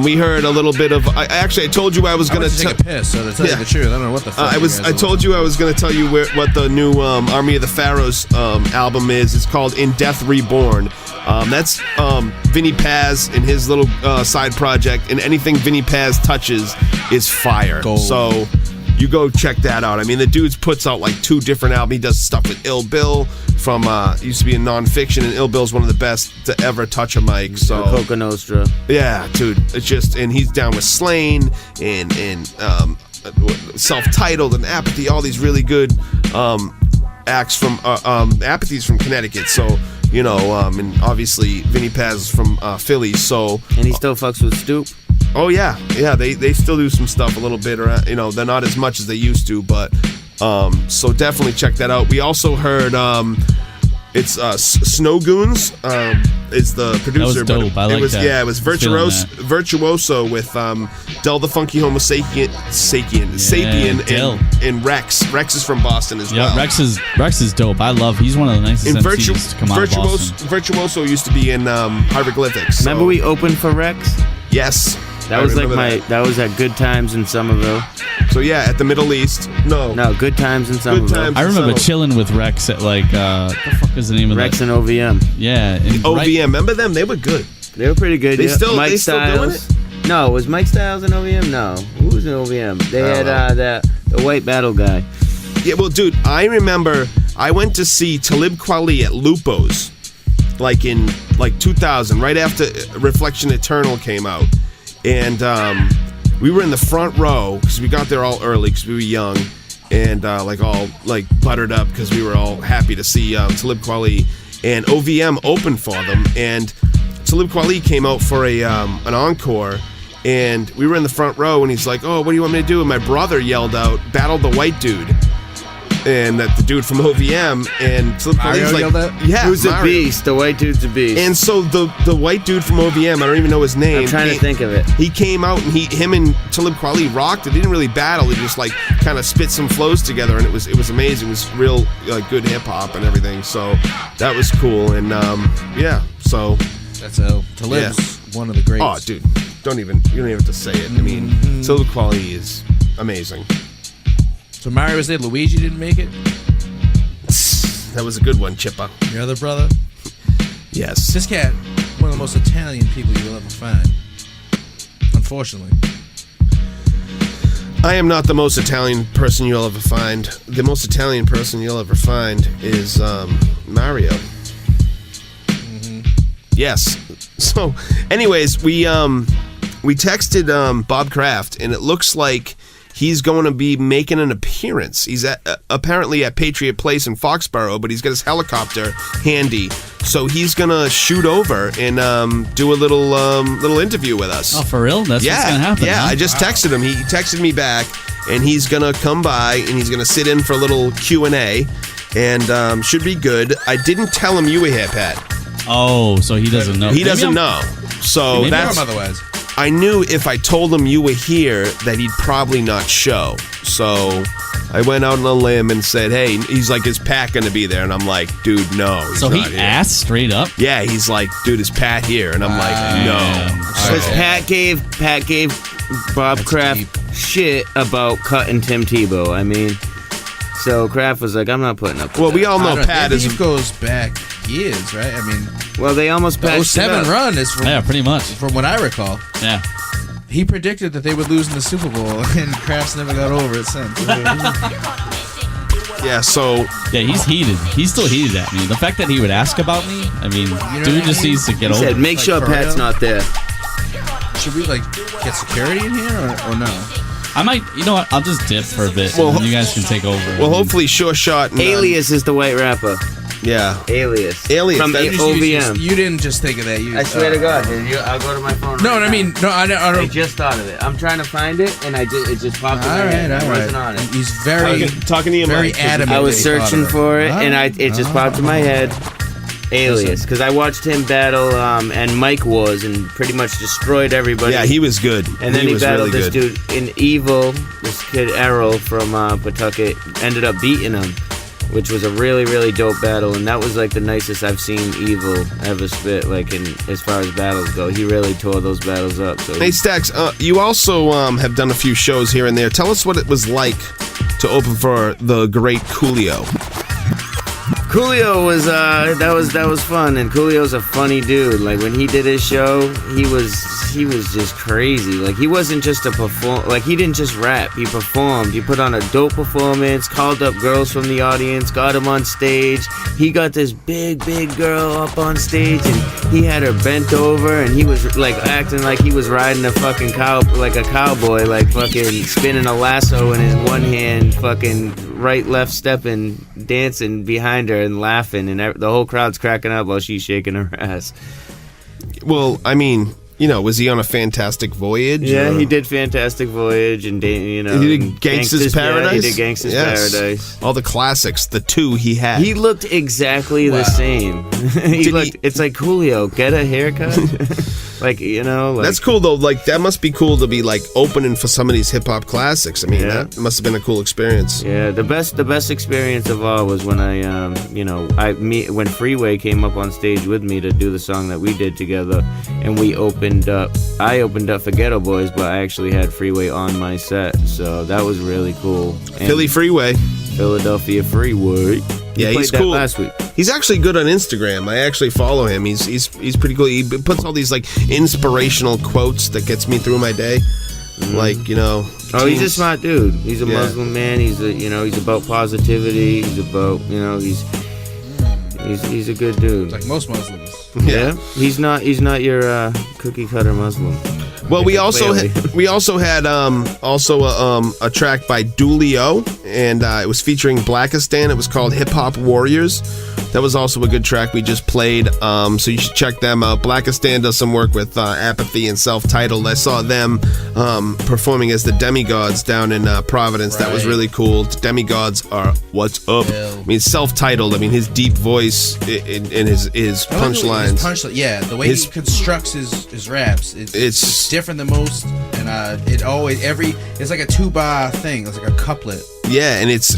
We heard a little bit of. I told you I was going to take a piss. So to tell you the truth, I don't know what the fuck. I told you I was going to tell you what the new Army of the Pharaohs album is. It's called In Death Reborn. That's Vinny Paz and his little side project, and anything Vinny Paz touches is fire. Gold. So you go check that out. I mean, the dude puts out like 2 different albums. He does stuff with Ill Bill from used to be in Nonfiction, and Ill Bill's one of the best to ever touch a mic. So Coca Nostra. Yeah, dude. It's just, and he's down with Slain and Self-Titled and Apathy, all these really good acts from Apathy's from Connecticut. So, you know, and obviously Vinny Paz is from Philly. So, and he still fucks with Stoop. Oh yeah, they still do some stuff a little bit, or you know, they're not as much as they used to, but so definitely check that out. We also heard it's Snow Goons is the producer. That was dope. I like that. Yeah, it was Virtuoso with Del the Funky Homo Sapien and Rex. Rex is from Boston as well. Rex is dope. He's one of the nicest MCs to come out of Boston. Virtuoso used to be in Hieroglyphics. So. Remember we opened for Rex? Yes. That was like that was at Good Times in Somerville. So yeah, at the Middle East. No, Good Times in Somerville. I remember chilling with Rex at like what the fuck is the name of Rex that? and OVM. Yeah, and OVM. Remember them? They were good. They were pretty good. They yeah. still Mike they still doing Styles. it? No, was Mike Styles in OVM? No. Who was in OVM? They had the white battle guy. Yeah, well, dude, I remember I went to see Talib Kweli at Lupo's, like in 2000, right after Reflection Eternal came out, and we were in the front row because we got there all early because we were young and all buttered up because we were all happy to see Talib Kweli, and OVM opened for them, and Talib Kweli came out for an encore. And we were in the front row, and he's like, "Oh, what do you want me to do?" And my brother yelled out, "Battle the white dude," and that the dude from OVM. And so Mario he's like, yelled that? "Yeah, Who's Mario. a beast? The white dude's a beast. And so the white dude from OVM, I don't even know his name. I'm trying to think of it. He came out, and him and Talib Kweli rocked it. They didn't really battle. They just kind of spit some flows together, and it was amazing. It was real good hip hop and everything. So that was cool. And so that's Talib's one of the greats. Oh, dude. You don't even have to say it. I mean, Talib Kweli is amazing. So Mario was there. Luigi didn't make it. That was a good one, Chippa. Your other brother. Yes. This cat, one of the most Italian people you will ever find. Unfortunately. I am not the most Italian person you'll ever find. The most Italian person you'll ever find is Mario. Yes. So, anyways, we texted Bob Kraft, and it looks like he's going to be making an appearance. He's apparently at Patriot Place in Foxborough, but he's got his helicopter handy, so he's gonna shoot over and do a little interview with us. Oh, for real? That's what's gonna happen. Yeah, huh? I just texted him. He texted me back, and he's gonna come by and he's gonna sit in for a little Q&A, and should be good. I didn't tell him you were here, Pat. Oh, so he doesn't know. He doesn't know. So Maybe that's otherwise. I knew if I told him you were here that he'd probably not show. So I went out on a limb and said, "Hey," he's like, "Is Pat going to be there?" And I'm like, "Dude, no." He's So he not here. asked straight up? Yeah, he's like, "Dude, is Pat here?" And I'm like, "No." Because Pat gave Bob Kraft shit about cutting Tim Tebow. I mean, so Kraft was like, "I'm not putting up with Well, that." we all know Pat is. goes back years, right? I mean, well, they almost the patched it 07 up. run is from, pretty much from what I recall. Yeah. He predicted that they would lose in the Super Bowl, and Kraft's never got over it since. Yeah, so yeah, he's heated. He's still heated at me. The fact that he would ask about me, I mean, dude just needs to get He over said, it. "Make sure Pat's not there." Should we get security in here or no? I might, you know what? I'll just dip for a bit. Well, and then you guys can take over. Well, hopefully, Sure Shot. And, Alias is the white rapper. Yeah. Alias. That- From OVM. You didn't just think of that. I swear to God, dude. I'll go to my phone. No, right I mean, no, I I don't. just thought of it. I'm trying to find it, and it just popped in my head. I wasn't on it. He's very talking to you, very Mike. adamant. I was that he thought searching of for it, and it just popped in my head. Alias, because I watched him battle and Mike Wars and pretty much destroyed everybody. Yeah, he was good. And then he was battled really this good. dude in Evil. This kid Errol from Pawtucket ended up beating him, which was a really, really dope battle. And that was like the nicest I've seen Evil ever spit. Like in as far as battles go, he really tore those battles up. So Hey, Staxx, you also have done a few shows here and there. Tell us what it was like to open for the great Coolio. Coolio was that was fun, and Coolio's a funny dude. Like when he did his show, he was just crazy. Like he wasn't just a perform. Like he didn't just rap. He performed. He put on a dope performance. Called up girls from the audience. Got him on stage. He got this big girl up on stage, and he had her bent over, and he was like acting like he was riding a fucking cow, like a cowboy, like fucking spinning a lasso in his one hand, fucking right, left stepping, dancing behind her and laughing, and the whole crowd's cracking up while she's shaking her ass. Well, I mean, was he on a Fantastic Voyage? Yeah, or? he did Fantastic Voyage, and He did Gangsta's Paradise? Yeah, he did Gangsta's Paradise. All the classics, the two he had. He looked exactly the same. It's like, Coolio, get a haircut? That's cool, though. Like, that must be cool to be, like, opening for some of these hip-hop classics. I mean, that must have been a cool experience. Yeah, the best experience of all was when when Freeway came up on stage with me to do the song that we did together, and I opened up for Ghetto Boys, but I actually had Freeway on my set, so that was really cool. And Philly Freeway. Philadelphia Freeway. Yeah, played he's that cool. last week. He's actually good on Instagram. I actually follow him. He's pretty cool. He puts all these like inspirational quotes that gets me through my day. Like, you know. Oh, he's a smart dude. He's a Muslim man. He's about positivity. He's about, he's a good dude. Like most Muslims. Yeah. He's not your cookie cutter Muslim. Well, we also had a track by Doolio, and it was featuring Blackistan. It was called Hip Hop Warriors. That was also a good track we just played. So you should check them out. Blackistan does some work with Apathy and Self-Titled. I saw them performing as the Demigods down in Providence. That was really cool. Demigods are what's up. I mean, Self-Titled. I mean, his deep voice in his punchlines. The way he constructs his raps, it's different than most, and it's like a 2-bar thing. It's like a couplet. Yeah, and it's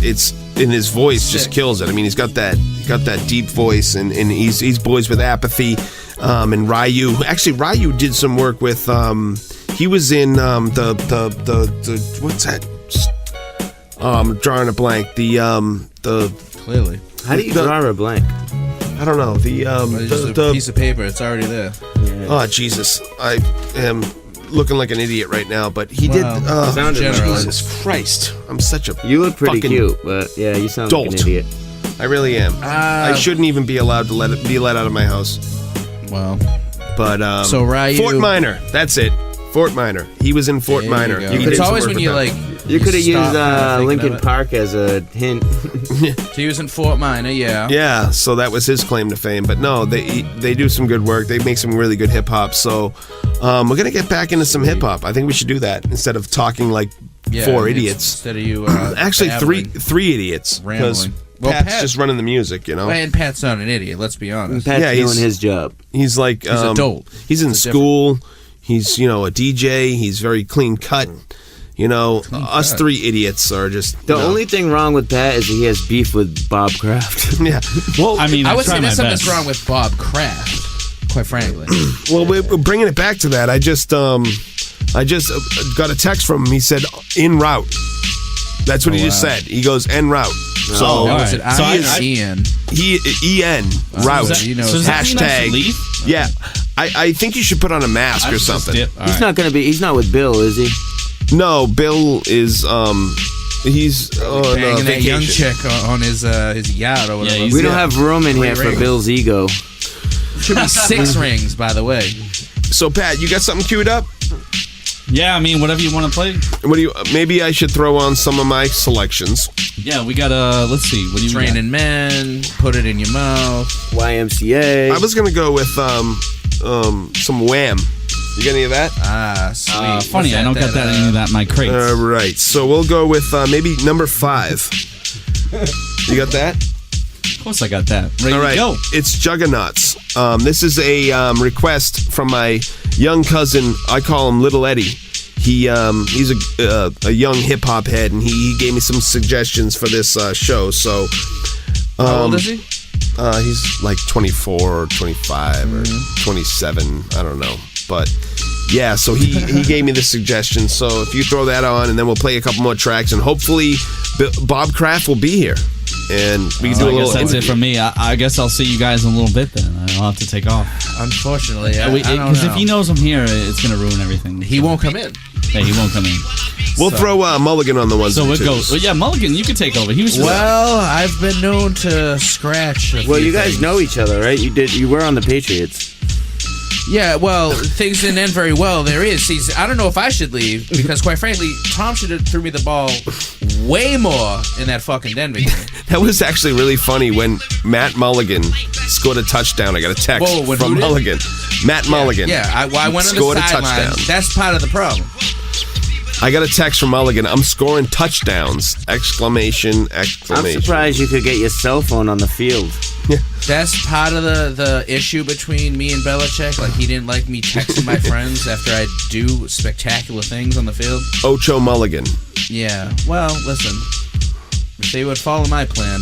in his voice just kills it. I mean, he's got that deep voice, and he's boys with Apathy, and Ryu. Actually, Ryu did some work with. He was in the what's that? I'm drawing a blank. Clearly. How do you draw a blank? I don't know. It's just a piece of paper. It's already there. Yeah. Oh Jesus! I am looking like an idiot right now, but he did. Jesus Christ! I'm such a. You look pretty cute, but yeah, you sound like an idiot. I really am. I shouldn't even be allowed to be let out of my house. Well, but so Ryu, Fort Minor. That's it. Fort Minor. He was in Fort Minor. It's always when you like. You could have used Lincoln Park as a hint. So he was in Fort Minor, yeah. Yeah, so that was his claim to fame. But no, they do some good work. They make some really good hip hop. So we're gonna get back into some hip hop. I think we should do that instead of talking like four idiots. Instead of you, actually three idiots. Because Pat's just running the music, you know. And Pat's not an idiot. Let's be honest. Pat's doing his job. He's like he's adult. He's in school. He's a DJ. He's very clean cut. You know, us three idiots are just... The only thing wrong with Pat is he has beef with Bob Kraft. Yeah. Well, I mean, I would say there's something that's wrong with Bob Kraft, quite frankly. Well, we're bringing it back to that. I just got a text from him. He said, en route. That's what he just said. He goes, en route. So, was it Ian? E-N, route. Hashtag. Yeah. I think you should put on a mask or something. He's not going to be... He's not with Bill, is he? No, Bill is he's on banging that vacation. young chick on his yacht or whatever. We don't have room in here for Bill's ego. Should be 6 rings, by the way. So Pat, you got something queued up? Yeah, I mean, whatever you want to play. What do you? Maybe I should throw on some of my selections. Yeah, we got let's see. What do you Training Men, Put It in Your Mouth, YMCA. I was gonna go with some Wham. You got any of that? Sweet. Funny, I don't get that any of that in my crates. Right. So we'll go with maybe number 5. You got that? Of course I got that. Ready All right. to go. It's Juggernauts. This is a request from my young cousin. I call him Little Eddie. He's a young hip hop head, and he gave me some suggestions for this show. So, how old is he? He's like 24 or 25 or 27. I don't know. But yeah, so he gave me the suggestion. So if you throw that on, and then we'll play a couple more tracks, and hopefully Bob Kraft will be here, and we can do a little. That's it from me. I guess I'll see you guys in a little bit. Then I'll have to take off. Unfortunately, because if he knows I'm here, it's gonna ruin everything. He won't come in. Yeah, he won't come in. We'll throw Mulligan on the ones. So it goes. Well, yeah, Mulligan, you can take over. He was. Well, I've been known to scratch. Well, you guys know each other, right? You were on the Patriots. Yeah, well, things didn't end very well. I don't know if I should leave, because quite frankly, Tom should have threw me the ball way more in that fucking Denver game. That was actually really funny when Matt Mulligan scored a touchdown. I got a text from Mulligan. Matt Mulligan. Yeah, I went on the sideline. That's part of the problem. I got a text from Mulligan. I'm scoring touchdowns! Exclamation! I'm surprised you could get your cell phone on the field. Yeah. That's part of the issue between me and Belichick. Like, he didn't like me texting my friends after I do spectacular things on the field. Ocho Mulligan. Yeah. Well, listen. If they would follow my plan.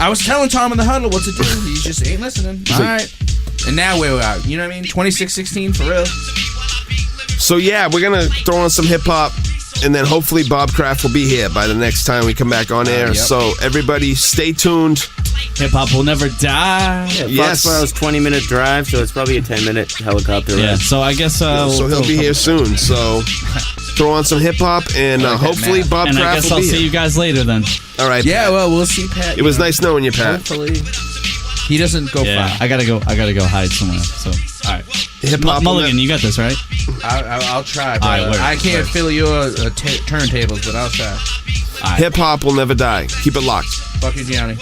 I was telling Tom in the huddle what to do. He just ain't listening. All right. And now we're out. You know what I mean? 26-16 for real. So yeah, we're gonna throw on some hip hop. And then hopefully Bob Kraft will be here by the next time we come back on air. Yep. So everybody stay tuned. Hip hop will never die. Yeah, Yes. Foxborough's 20-minute drive, so it's probably a 10-minute helicopter Yeah, ride. so I guess So he'll be here soon. So throw on some hip hop, and hopefully Bob and I Kraft guess will I'll be see here. you guys later then. All right. Yeah, Pat. well, we'll see Pat. It was nice knowing you, Pat. Hopefully, he doesndoesn't go Yeah, far. I gotta go hide somewhere. So, all right. Hip hop. Mulligan, you got this, right? I'll try. All right, But word, I can't word. fill your turntables, but I'll try. All right. Hip hop will never die. Keep it locked. Fuck you, Gianni.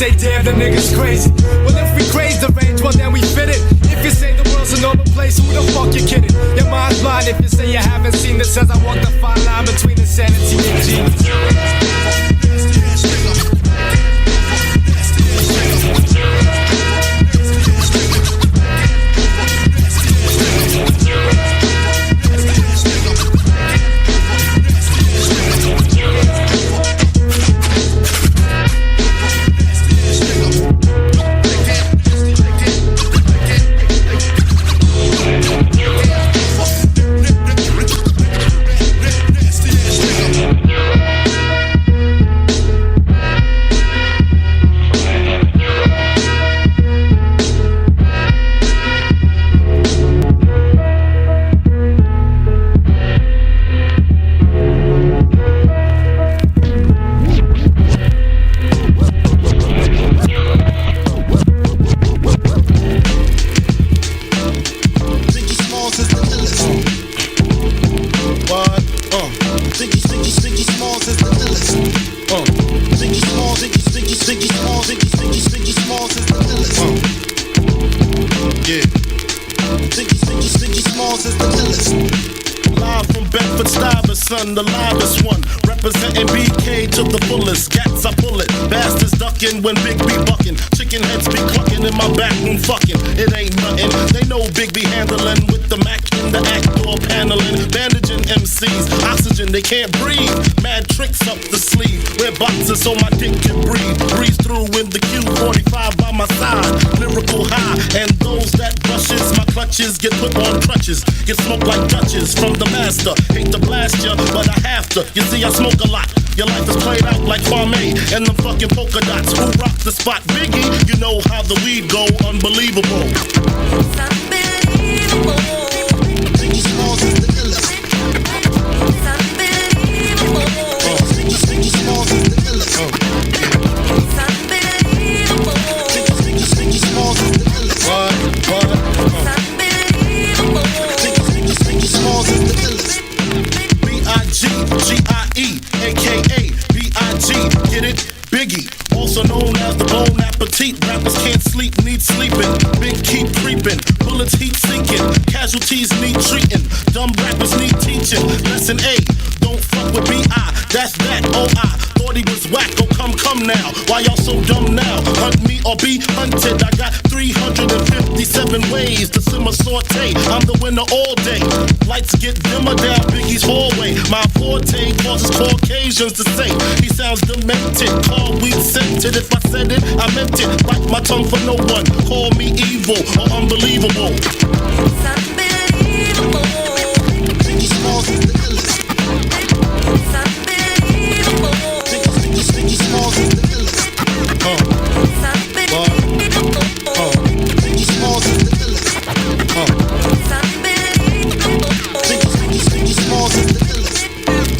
Say damn, the nigga's crazy. Well, if we craze the range, well then we fit it. If you say the world's a normal place, who the fuck you kidding? Your mind's blind if you say you haven't seen this. As I walk the fine line between insanity and genius. Yeah. Ziggy Smalls is the illest. Live from Bedford Stuyvesant, the livest one. Representing BK to the fullest. Gats, I pull it. Bastards ducking when Big B bucking. Chicken heads be clucking in my back room fucking. It ain't nothing. They know Big B handling with the Mac in the act door paneling. Bandaging MCs. Oxygen, they can't breathe. Mad tricks up the sleeve. Wear boxes so my dick can breathe. Breeze through in the Q45 by my side. Lyrical high. And those that brushes my clutches get put on crutches. Get smoked like Dutches from the master. Hate to blast ya, but I have to. You see, I smoke a lot. Your life is played out like Kwame and the fucking polka dots. Who rock the spot? Biggie, you know how the weed go. Unbelievable. It's unbelievable. Ziggy Smalls is the illest. It's unbelievable. Ziggy Smalls is the illest. It's unbelievable. Ziggy Smalls is the illest. What? It's unbelievable. Ziggy Smalls is the illest. B-I-G-G-I-E, a.k.a. B-I-G, get it? Biggie, also known as the Bon Appetit. Rappers can't sleep, need sleeping. Big keep creeping, bullets heat sinking. Casualties need treating, dumb rappers need teaching. Lesson A, don't fuck with B.I., that's that, O.I. Thought he was whack, oh come now. Why y'all so dumb now? Hunt me or be hunted. I got 357 ways to simmer saute. I'm the winner all day. Lights get dimmer down Biggie's hallway. My forte causes Caucasians to say he sounds demented. Call weed scented. If I said it, I meant it. Bite my tongue for no one. Call me evil or unbelievable. It's unbelievable. Ziggy Smalls is the illest. It's unbelievable. Ziggy Smalls is the illest. It's unbelievable. Ziggy Smalls is the illest. It's unbelievable. Ziggy Smalls is the illest.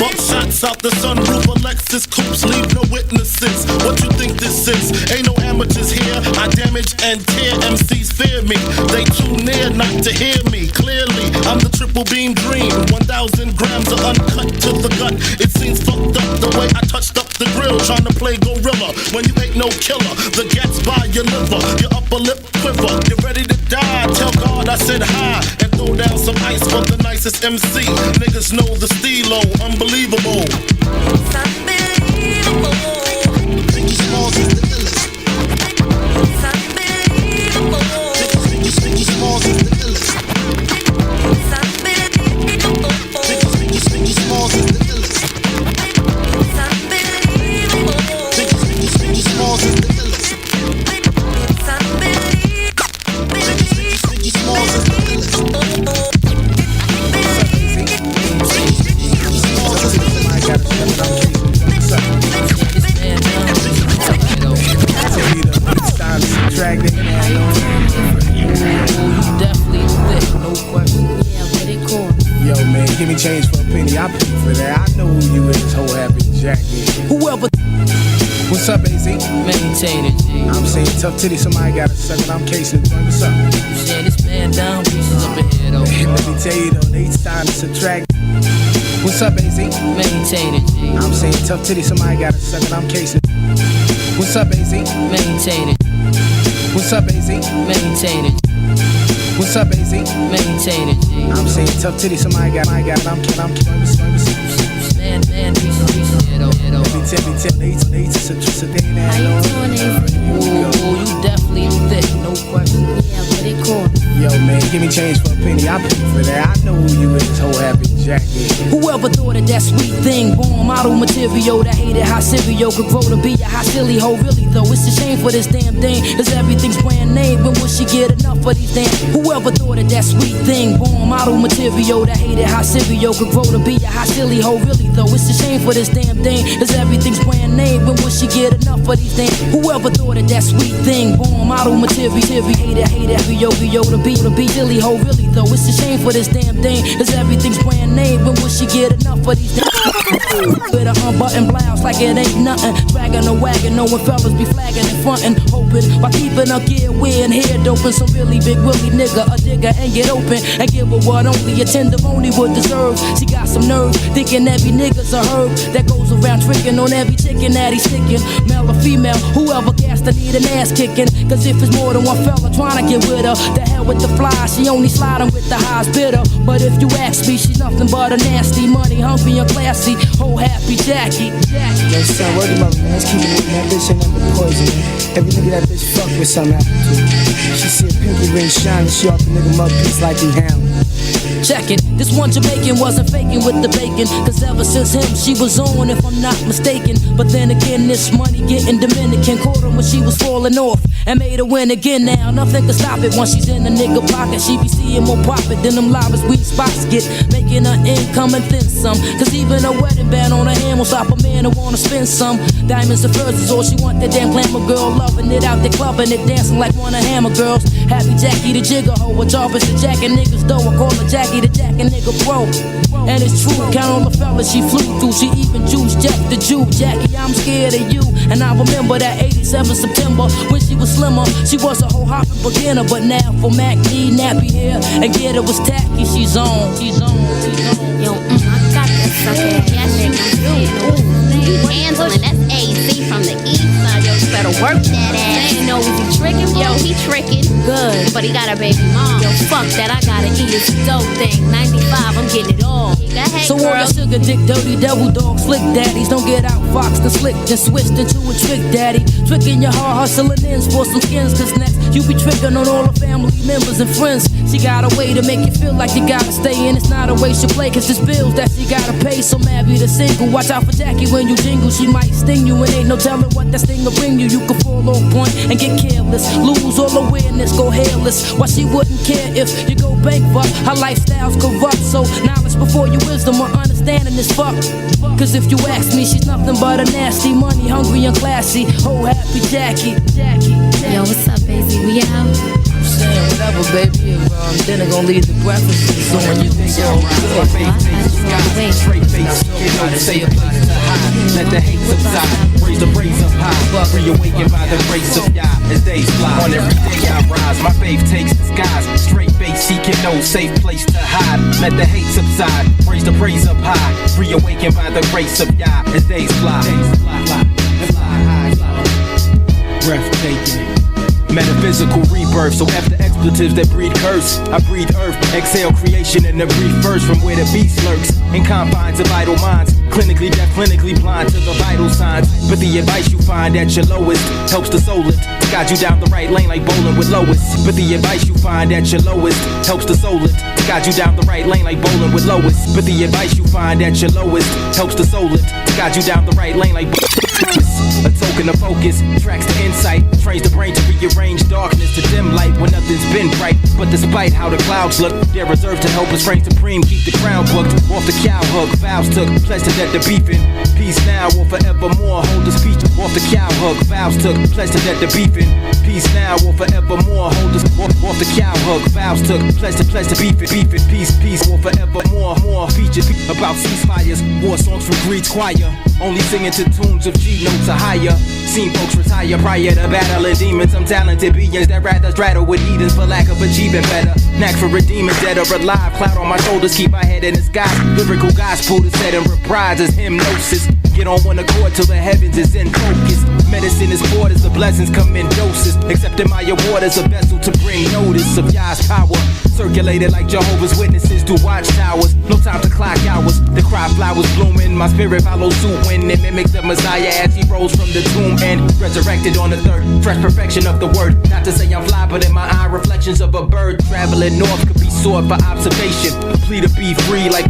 Buckshots out the sunroof, Alexis coupes leave no witnesses. What you think this is? Ain't no amateurs here. I damage and tear. MCs fear me. They too near not to hear me. Clearly, I'm the triple beam dream. 1,000 grams of uncut to the gut. It seems fucked up the way I touched up the grill, trying to play gorilla when you ain't no killer. The gats by your liver, your upper lip quiver. You're ready to die. Tell God I said hi and throw down some ice for the nicest MC. Niggas know the stilo, unbelievable. It's unbelievable. Ziggy Smalls is the illest. It's unbelievable. Ziggy Smalls is the illest. It's unbelievable. Ziggy Smalls is the illest. It's unbelievable. Ziggy Smalls is the illest. It's unbelievable. Ziggy Smalls is the illest. Definitely thick, no question. Yeah, but it cool. Yo, man, give me change for a penny. I pay for that. I know who you is, whole happy jacket. Whoever. What's up, AZ? Maintain it, G. I'm saying tough titty, somebody got to suck it. I'm casing it. What's up? You saying this man down, pieces up ahead, though. Let me tell you, though, they time to subtract. What's up, AZ? Maintain it, G. I'm saying tough titty, somebody got to suck it. I'm casing it. What's up, AZ? Maintain it. What's up, AZ? Maintain it. What's up, AZ? Maintain it, G. I'm saying tough titty, somebody got it. I'm man, pieces, head up. Let me tell, they How you doing, AZ? Ooh, you definitely thick, no question. Yeah, but it cool. Yo, man, give me change for a penny. I pay for that. I know who you is, whole happy jacket. Whoever thought of that sweet thing, born model material that hated how Sirio could grow to be a hot silly hoe. Really though, it's a shame for this damn thing, cause everything's brand name. When will she get enough of these damn? Whoever thought of that sweet thing, born model material that hated how Sirio could grow to be a hot silly hoe. Really though, it's a shame for this damn thing, cause everything's brand name. When will she get enough of these damn? Whoever thought of that sweet thing, born model material hated Rio to be silly hoe. Really though, it's a shame for this damn thing, cause everything's brand name. When will she get enough of these damn? With a unbuttoned blouse like it ain't nothing, dragging a wagon, knowing fellas be flagging and frontin', hoping by keeping her gear wearing hair doping some real silly big willy nigga, a digger, and get open and give her what only a tenderoni would deserve. She got some nerve, thinking every nigga's a herb that goes around tricking on every chicken that he's sticking. Male or female, whoever gas to need an ass kicking. Cause if it's more than one fella trying to get with her, the hell with the fly, she only sliding with the highest bidder. But if you ask me, she's nothing but a nasty, money hungry and classy, whole happy Jackie. Yo, son, word of mother, man, let's keep it moving. That bitch ain't nothing but poison, man. Every nigga that bitch fuck with something happen to her. She see a pinky ring shining, she off the nigga mug piece like he hound. Check it, this one Jamaican wasn't faking with the bacon. Cause ever since him, she was on, if I'm not mistaken. But then again, this money getting Dominican. Caught her when she was falling off and made her win again now. Nothing can stop it once she's in the nigga pocket. She be seeing more profit than them live as weed spots get. Making her income and then some. Cause even a wedding band on her hand will stop a man who wanna spend some. Diamonds and furs is all she want, that damn glamour girl. Loving it out there, clubbing it, dancing like one of Hammer girls. Happy Jackie the Jigger Hoe, a Jarvis the Jackin' niggas though. I call her Jackie the Jackin' nigga pro. And it's true, count on the fellas she flew through. She even juiced Jeff the Jew. Jackie, I'm scared of you. And I remember that 87 September when she was slimmer. She was a whole hopping beginner. But now for Mac D, nappy hair, and get it was tacky, she's on. Yo, I got that sucker. Yes, Angela, that's AC from the east side. Yo, you better work that ass. They ain't know was he tricking, yo, he tricking. Good, but he got a baby mom. Yo, fuck that, I gotta eat his dope thing. 95, I'm getting it all. Go ahead, so all your sugar dick, dirty devil dogs, slick daddies, don't get out foxed and slick, then switched into a trick daddy. Tricking your heart, hustling ends for some skins. Cause next, you be tricking on all the family members and friends. She got a way to make you feel like you gotta stay in. It's not a waste of play, cause it's bills that she gotta pay. So marry the single, watch out for Jackie when you jingle. She might sting you and ain't no telling what that sting will bring you. You can fall on point and get careless, lose all awareness, go hairless. Why she wouldn't care if you go bankrupt? Her lifestyle's corrupt, so knowledge before your wisdom or understanding is fucked. Cause if you ask me, she's nothing but a nasty, money hungry and classy, whole happy Jackie. Yo, what's up, baby? We out? I'm saying whatever, baby. If dinner gonna leave the breakfast, so when you think you're good. Straight face, you know, safe place to hide. Let the hate subside, raise the praise up high. Reawakened by the grace of Yah as days fly. On every day I rise, my faith takes the skies. Straight face, seeking no safe place to hide. Let the hate subside, raise the praise up high. Reawakened by the grace of Yah as days fly. Breathtaking. Metaphysical rebirth, so after expletives that breed curse, I breathe earth, exhale creation in a brief verse from where the beast lurks, in confines of idle minds, clinically deaf, clinically blind to the vital signs. But the advice you find at your lowest helps the soul lift, guide you down the right lane like bowling with Lois. But the advice you find at your lowest helps the soul lift, guide you down the right lane like bowling with Lois. But the advice you find at your lowest helps the soul lift, guide you down the right lane like a token of focus, tracks the insight, trains the brain to rearrange darkness to dim light when nothing's been bright. But despite how the clouds look, they're reserved to help us reign supreme, keep the crown booked. Off the cow hook, vows took, pledged to let the beefing. Peace now or forevermore, hold the speech. Off the cow hook, vows took, pledged to let the beefing. Peace now or forevermore, hold the off the cow hook, vows took, pledged to beefing. Peace or forevermore, more features about ceasefires, war songs from Greed's choir. Only singing to tunes of G notes are higher. Seen folks retire prior to battling demons. I'm talented beings that rather straddle with heathens for lack of achieving better. Knack for redeeming dead or alive. Cloud on my shoulders, keep my head in the sky. Lyrical gospel to set and reprise as hypnosis. Get on one accord till the heavens is in focus. Medicine is poured as the blessings come in doses. Accepting my award as a vessel to bring notice of Yah's power. Circulated like Jehovah's Witnesses through watchtowers. No time to clock hours. The cry flowers blooming. My spirit follows suit when it mimics the Messiah as he rose from the tomb and resurrected on the third. Fresh perfection of the word. Not to say I'm fly, but in my eye, reflections of a bird traveling north could be sought for observation. A plea to be free like.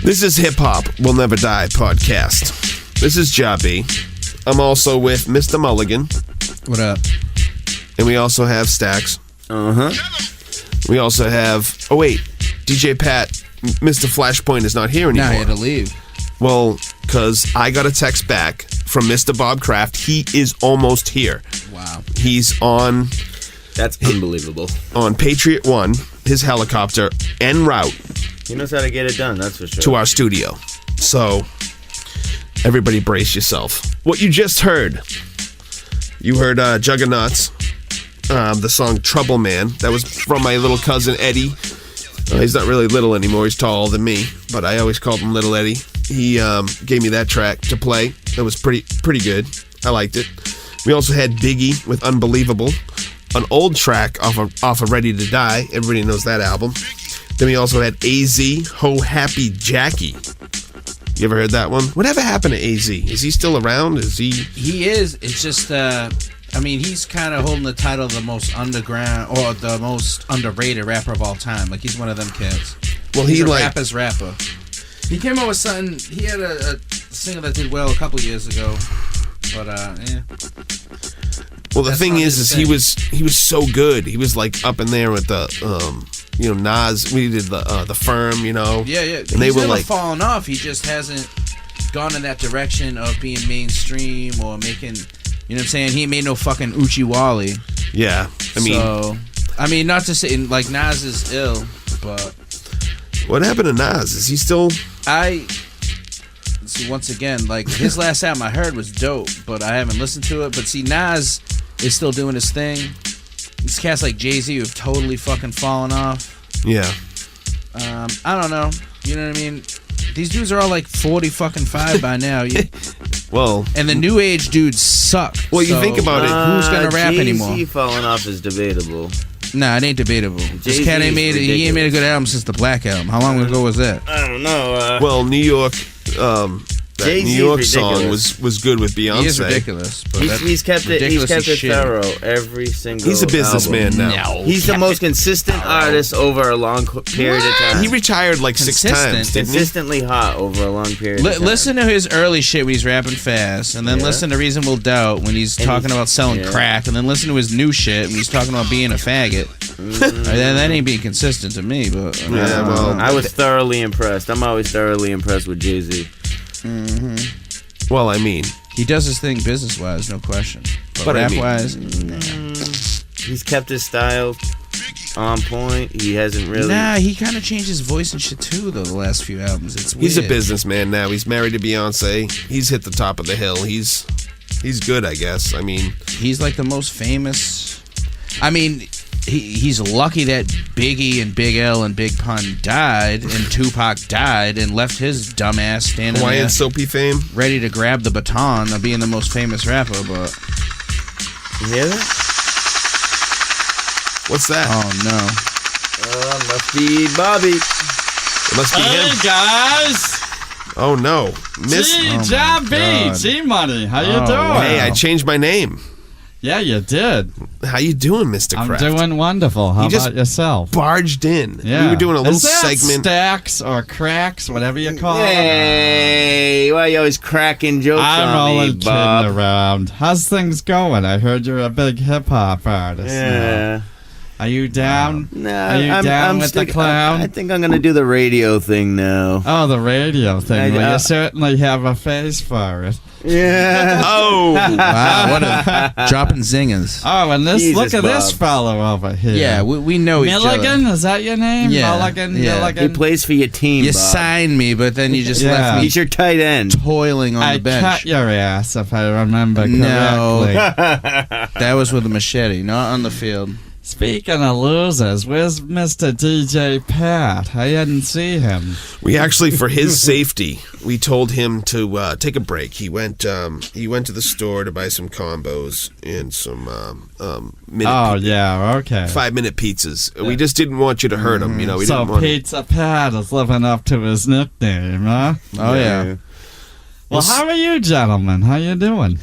This is Hip Hop Will Never Die podcast. This is Jabby. I'm also with Mr. Mulligan. What up? And we also have Staxx. We also have... Oh, wait. DJ Pat, Mr. Flashpoint is not here anymore. Nah, he had to leave. Well, because I got a text back from Mr. Bob Kraft. He is almost here. Wow. He's on... That's unbelievable. On Patriot One. his helicopter en route. He knows how to get it done, that's for sure. To our studio. So, everybody brace yourself. What you just heard, you heard Juggernauts, the song Trouble Man. That was from my little cousin Eddie. He's not really little anymore, he's taller than me, but I always called him Little Eddie. He gave me that track to play. That was pretty good. I liked it. We also had Biggie with Unbelievable, an old track off of Ready to Die. Everybody knows that album. Then we also had AZ, Ho Happy Jackie. You ever heard that one? Whatever happened to AZ? Is he still around? Is he? He is. It's just, he's kind of holding the title of the most underground or the most underrated rapper of all time. Like, he's one of them kids. Well, he's a rapper. He came up with something. He had a single that did well a couple years ago. But, yeah. Well, the thing is he was so good. He was like up in there with the Nas. We did the Firm, Yeah. And they were like falling off. He just hasn't gone in that direction of being mainstream or making. You know what I'm saying? He ain't made no fucking Uchiwali. Yeah, not to say like Nas is ill, but what happened to Nas? Is he still? See, once again, like his last album I heard was dope, but I haven't listened to it. But see, Nas is still doing his thing. These cats like Jay-Z who've totally fucking fallen off. Yeah. I don't know. You know what I mean? These dudes are all like 40 fucking 5 by now. Well, and the new age dudes suck. Well, you think about it. Who's gonna rap anymore? Jay-Z falling off is debatable. Nah, it ain't debatable. This cat ain't made he ain't made a good album since the Black Album. How long ago was that? I don't know. Well, New York. That New York song was good with Beyonce. He is ridiculous. But he's kept it thorough every single. He's a businessman album. now. He's the most consistent artist over a long period of time. He retired like 6 times. Consistently hot over a long period. of time. Listen to his early shit when he's rapping fast, and then listen to Reasonable Doubt when he's talking about selling crack, and then listen to his new shit when he's talking about being a faggot. That ain't being consistent to me, but I was thoroughly impressed. I'm always thoroughly impressed with Jay-Z. Mm-hmm. Well, I mean, he does his thing business-wise, no question. But rap-wise, he's kept his style on point. He hasn't really. Nah, he kind of changed his voice and shit too, though. The last few albums, it's weird. He's a businessman now. He's married to Beyonce. He's hit the top of the hill. He's good, I guess. I mean, he's like the most famous. I mean, he's lucky that Biggie and Big L and Big Pun died, and Tupac died, and left his dumb ass standing Hawaiian there, Soapy fame, ready to grab the baton of being the most famous rapper. But you hear that? What's that? Oh no! Must be Bobby. It must be him. Guys. Oh no, Miss G-Money. How you doing? Hey, I changed my name. Yeah, you did. How you doing, Mr. Kraft? I'm doing wonderful. How about yourself? Barged in. Yeah. We were doing a little Is that segment. Staxx or cracks, whatever you call it. Hey, why are you always cracking jokes I'm on only me, Bob? kidding around. How's things going? I heard you're a big hip hop artist. Yeah. Now. Are you down? No, Are you down with the clown? I think I'm gonna do the radio thing now. Oh, the radio thing. Well, you certainly have a face for it. Yeah. Oh. Wow, what a dropping zingers. Oh, and this, Jesus, look at this Bob. fellow over here. Yeah, we know each other. Mulligan, is that your name? Yeah. Mulligan, Yeah. Mulligan. He plays for your team, You Bob. signed me, but then you just Yeah. left me He's your tight end. toiling on I the bench. cut your ass, if I remember No. correctly. That was with a machete, not on the field. Speaking of losers, where's Mr. DJ Pat? I didn't see him. We actually, for his safety, we told him to take a break. He went to the store to buy some combos and some yeah, okay. 5-minute pizzas. We just didn't want you to hurt him. You know, we So didn't want. Pizza Pat is living up to his nickname, huh? Oh, yeah. Well, how are you, gentlemen? How you doing?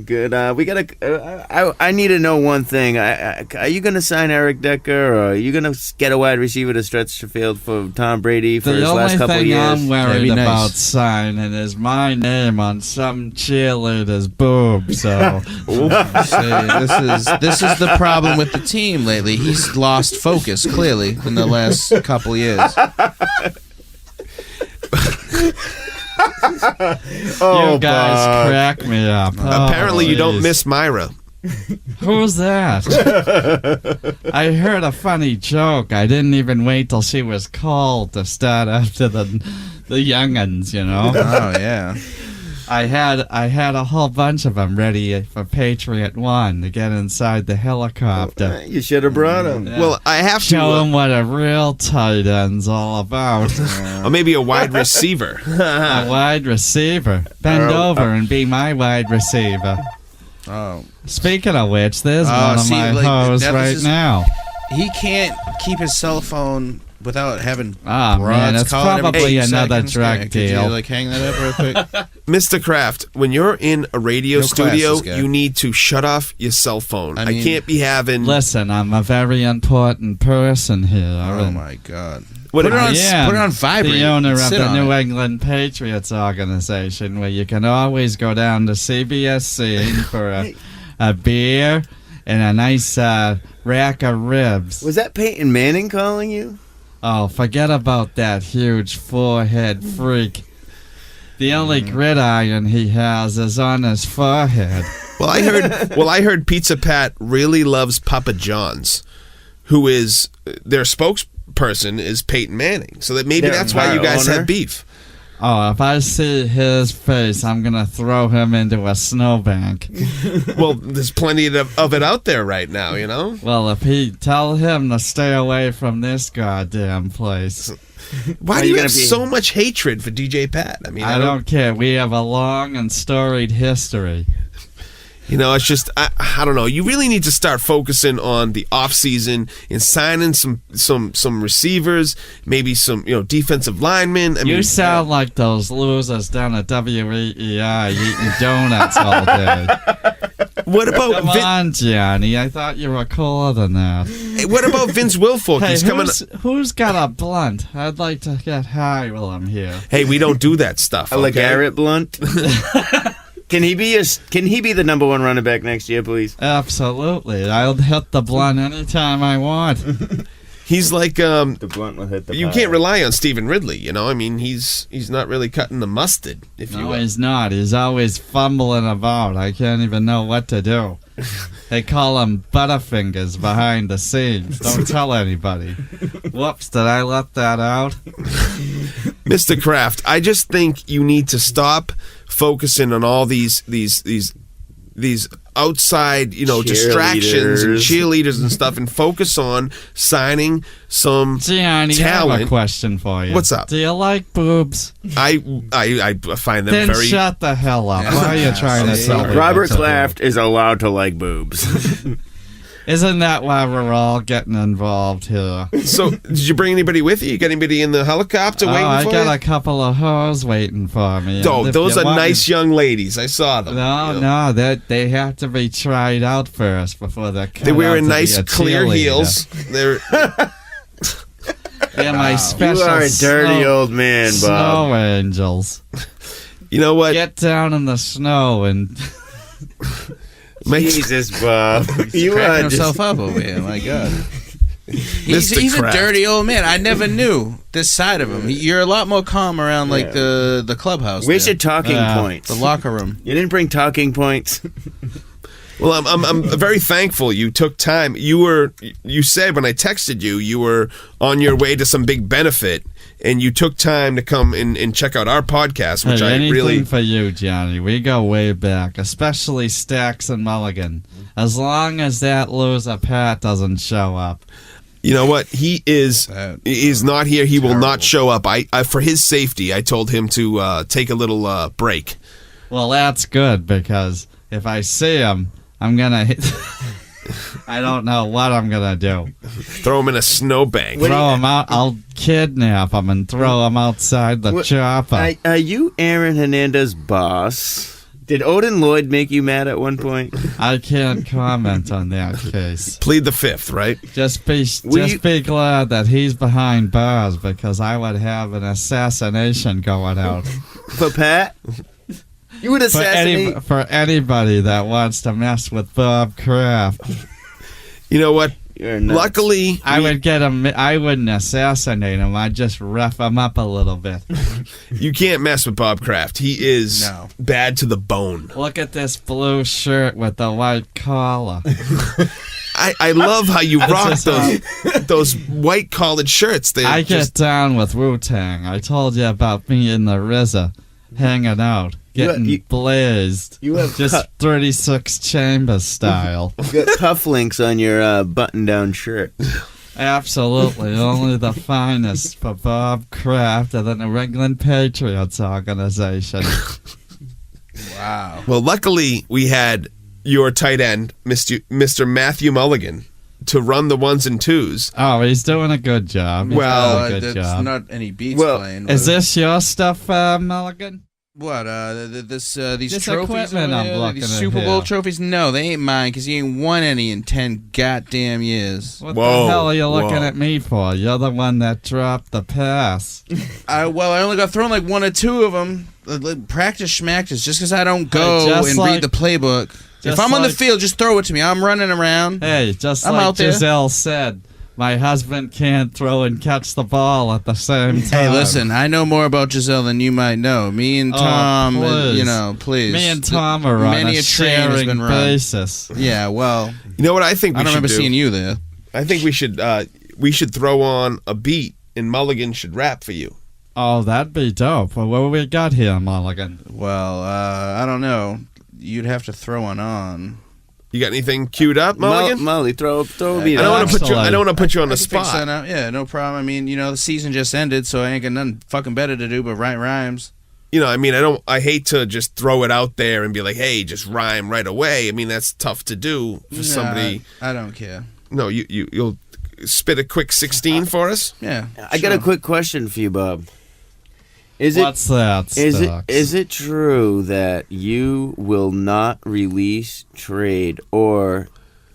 Good. We gotta. I need to know one thing. Are you gonna sign Eric Decker, or are you gonna get a wide receiver to stretch the field for Tom Brady for his last couple The only years? thing I'm worried about signing is my name on some cheerleader's boob. So See, this is the problem with the team lately. He's lost focus clearly in the last couple years. You guys crack me up. Apparently, you don't please. miss Myra. Who Who's that? I heard a funny joke. I didn't even wait till she was called to start after the young'uns, you know? Oh, yeah. I had a whole bunch of them ready for Patriot 1 to get inside the helicopter. You should have brought them. Yeah. Well, I have to show them what a real tight end's all about. Or maybe a wide receiver. A wide receiver. Bend over and be my wide receiver. Oh. Speaking of which, there's one of my hoes right now. He can't keep his cell phone without having man, broads it's calling every probably 8 another seconds. drug Could deal. you, like, hang that up real quick? Mr. Kraft, when you're in a radio No studio, classes, guy. you need to shut off your cell phone. I mean- can't be having... Listen, I'm a very important person here. Oh, my God. What Put it on, Yeah, put it on vibrate. the owner of Sit the on New it. England Patriots organization, where you can always go down to CBSC for a beer and a nice rack of ribs. Was that Peyton Manning calling you? Oh, forget about that huge forehead freak. The only gridiron he has is on his forehead. Well, I heard Pizza Pat really loves Papa John's, who is their spokesperson is Peyton Manning. So that maybe that's why you guys have beef. Oh, if I see his face, I'm going to throw him into a snowbank. Well, there's plenty of it out there right now, you know? Well, if he tell him to stay away from this goddamn place. Why do you have so much hatred for DJ Pat? I mean, I don't care. We have a long and storied history. You know, it's just I don't know. You really need to start focusing on the off season and signing some receivers, maybe some defensive linemen. You sound like those losers down at WEEI eating donuts all day. What about Come on, Johnny? I thought you were cooler than that. Hey, what about Vince Wilfork? Hey, He's coming. Who's got a blunt? I'd like to get high while I'm here. Hey, we don't do that stuff. A LeGarrette Blunt? Can he be the number one running back next year, please? Absolutely. I'll hit the blunt anytime I want. He's like the blunt will hit the you pie. can't rely on Stephen Ridley, you know? I mean, he's not really cutting the mustard, if you No, will. he's not. He's always fumbling about. I can't even know what to do. They call him Butterfingers behind the scenes. Don't tell anybody. Whoops, did I let that out? Mr. Kraft, I just think you need to stop focusing on all these outside, distractions and cheerleaders and stuff, and focus on signing some Gianni, talent. I have a question for you. What's up? Do you like boobs? I find them Then very. shut the hell up. Why are you trying to tell me Robert what to do? Kraft is allowed to like boobs. Isn't that why we're all getting involved here? So, did you bring anybody with you? You got anybody in the helicopter waiting I for got you? a couple of hoes waiting for me. Oh, And if those you are want nice young ladies. I saw them. No, they have to be tried out first before they're cut They're wearing out to nice be a clear cheerleader. heels. They're They're my special You are a dirty old man, Bob. Snow angels. You know what? Get down in the snow and... Jesus, Bob. You cracking are himself just... up over here. My God. Mr. He's a Kraft. dirty old man. I never knew this side of him. You're a lot more calm around like the clubhouse. Where's there. your talking points? The locker room. You didn't bring talking points. Well, I'm very thankful you took time. You said when I texted you were on your way to some big benefit, and you took time to come and check out our podcast, which Hey, I anything really. for you, Johnny. We go way back, especially Staxx and Mulligan. As long as that loser Pat doesn't show up. You know what? He is not here. He will not show up. I for his safety, I told him to take a little break. Well, that's good, because if I see him, I'm gonna hit. I don't know what I'm gonna do. Throw him in a snowbank. Throw him out. I'll kidnap him and throw him outside the chopper. Are you Aaron Hernandez's boss? Did Odin Lloyd make you mad at one point? I can't comment on that case. Plead the fifth, right? Just be glad that he's behind bars, because I would have an assassination going out. For Pat? You would assassinate for anybody that wants to mess with Bob Kraft. You know what? You're nuts. Luckily, I would get him. I wouldn't assassinate him. I'd just rough him up a little bit. you can't mess with Bob Kraft. He is bad to the bone. Look at this blue shirt with the white collar. I love how you rock those white collared shirts. I get down with Wu-Tang. I told you about me and the RZA hanging out, getting blazed. You have just 36 Chambers style. You got cufflinks on your button-down shirt. Absolutely. Only the finest for Bob Kraft of the New England Patriots organization. Wow. Well, luckily, we had your tight end, Mr. Matthew Mulligan, to run the ones and twos. Oh, he's doing a good job. That's not any beats playing. Is this your stuff, Mulligan? What? These This trophies? equipment I'm looking These at Super Bowl here. trophies? No, they ain't mine because he ain't won any in 10 goddamn years. What the hell are you looking at me for? You're the one that dropped the pass. I only got thrown like one or two of them. Practice schmackers just because I don't go and read the playbook. If I'm on the field, just throw it to me. I'm running around. Hey, just I'm like out there. Giselle said, my husband can't throw and catch the ball at the same time. Hey, listen, I know more about Giselle than you might know. Me and Tom, please. Me and Tom are on Many a a train has sharing been run. basis. Yeah, well. You know what I think we I don't should remember do? seeing you there. I think we should throw on a beat and Mulligan should rap for you. Oh, that'd be dope. Well, what we got here, Mulligan? Well, I don't know. You'd have to throw one on. You got anything queued up, Mulligan? Molly, throw a beat. I don't want to put you on the I can fix spot. that out. Yeah, no problem. I mean, the season just ended, so I ain't got nothing fucking better to do but write rhymes. I hate to just throw it out there and be like, hey, just rhyme right away. I mean, that's tough to do for somebody. I don't care. No, you'll spit a quick 16 for us? Yeah. I got a quick question for you, Bob. What's that, Staxx? Is it true that you will not release, trade, or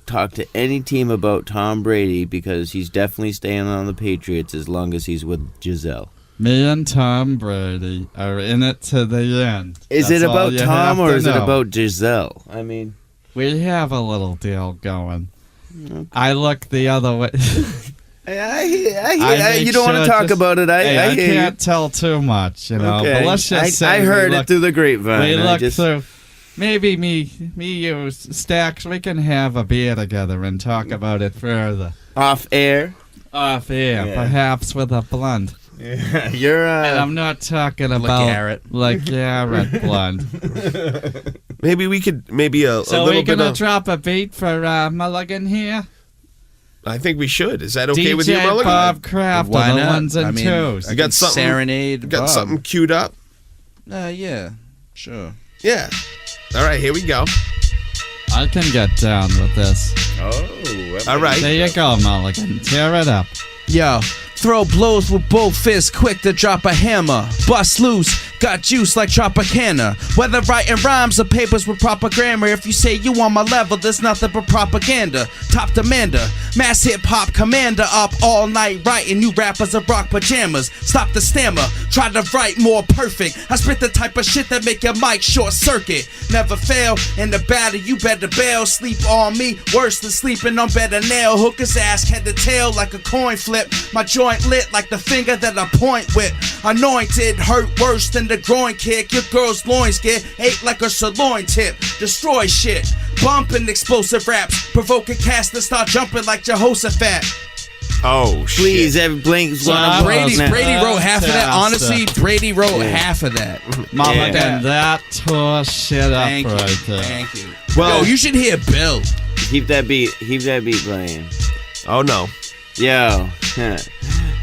talk to any team about Tom Brady because he's definitely staying on the Patriots as long as he's with Giselle? Me and Tom Brady are in it to the end. Is That's it all about you Tom have or to is it know. about Giselle? I mean, we have a little deal going. I look the other way. You don't want to talk about it. I hear can't tell too much, Okay. But let's just say I heard it through the grapevine. We look through. Maybe me, you, Staxx, we can have a beer together and talk about it further. Off air? Off air, Yeah. perhaps with a blunt. Yeah. You're, and I'm not talking about like Garrett blunt. Maybe we could, a So little we're bit gonna of... drop a beat for Mulligan here? I think we should. Is that okay DJ with you, Mulligan? Bob Kraft Why of the not? ones and I mean, twos. You got something? Serenade You got Bob. something queued up? Yeah, sure. Yeah. All right, here we go. I can get down with this. Oh, all right. There you go, Mulligan. Tear it up. Yo, throw blows with both fists, quick to drop a hammer. Bust loose, got juice like Tropicana. Whether writing rhymes or papers with proper grammar, if you say you on my level, there's nothing but propaganda. Top demander, mass hip hop commander, up all night writing new rappers in rock pajamas. Stop the stammer, try to write more perfect. I spit the type of shit that make your mic short circuit. Never fail in the battle, you better bail. Sleep on me, worse than sleeping on better nail. Hooker's ass head to tail like a coin flip. My joint lit like the finger that I point with. Anointed, hurt worse than the groin kick. Your girl's loins get ate like a sirloin tip. Destroy shit, bumping explosive raps. Provoking cats to start jumping like Jehoshaphat. Oh, shit. Please, Blank's one. Brady wrote half of that. Honestly, Brady wrote half of that. Mulligan, that tore shit up Thank you. right there. Thank you. Well, yo, you should hear Bill. Keep that beat playing. Oh, no. Yo.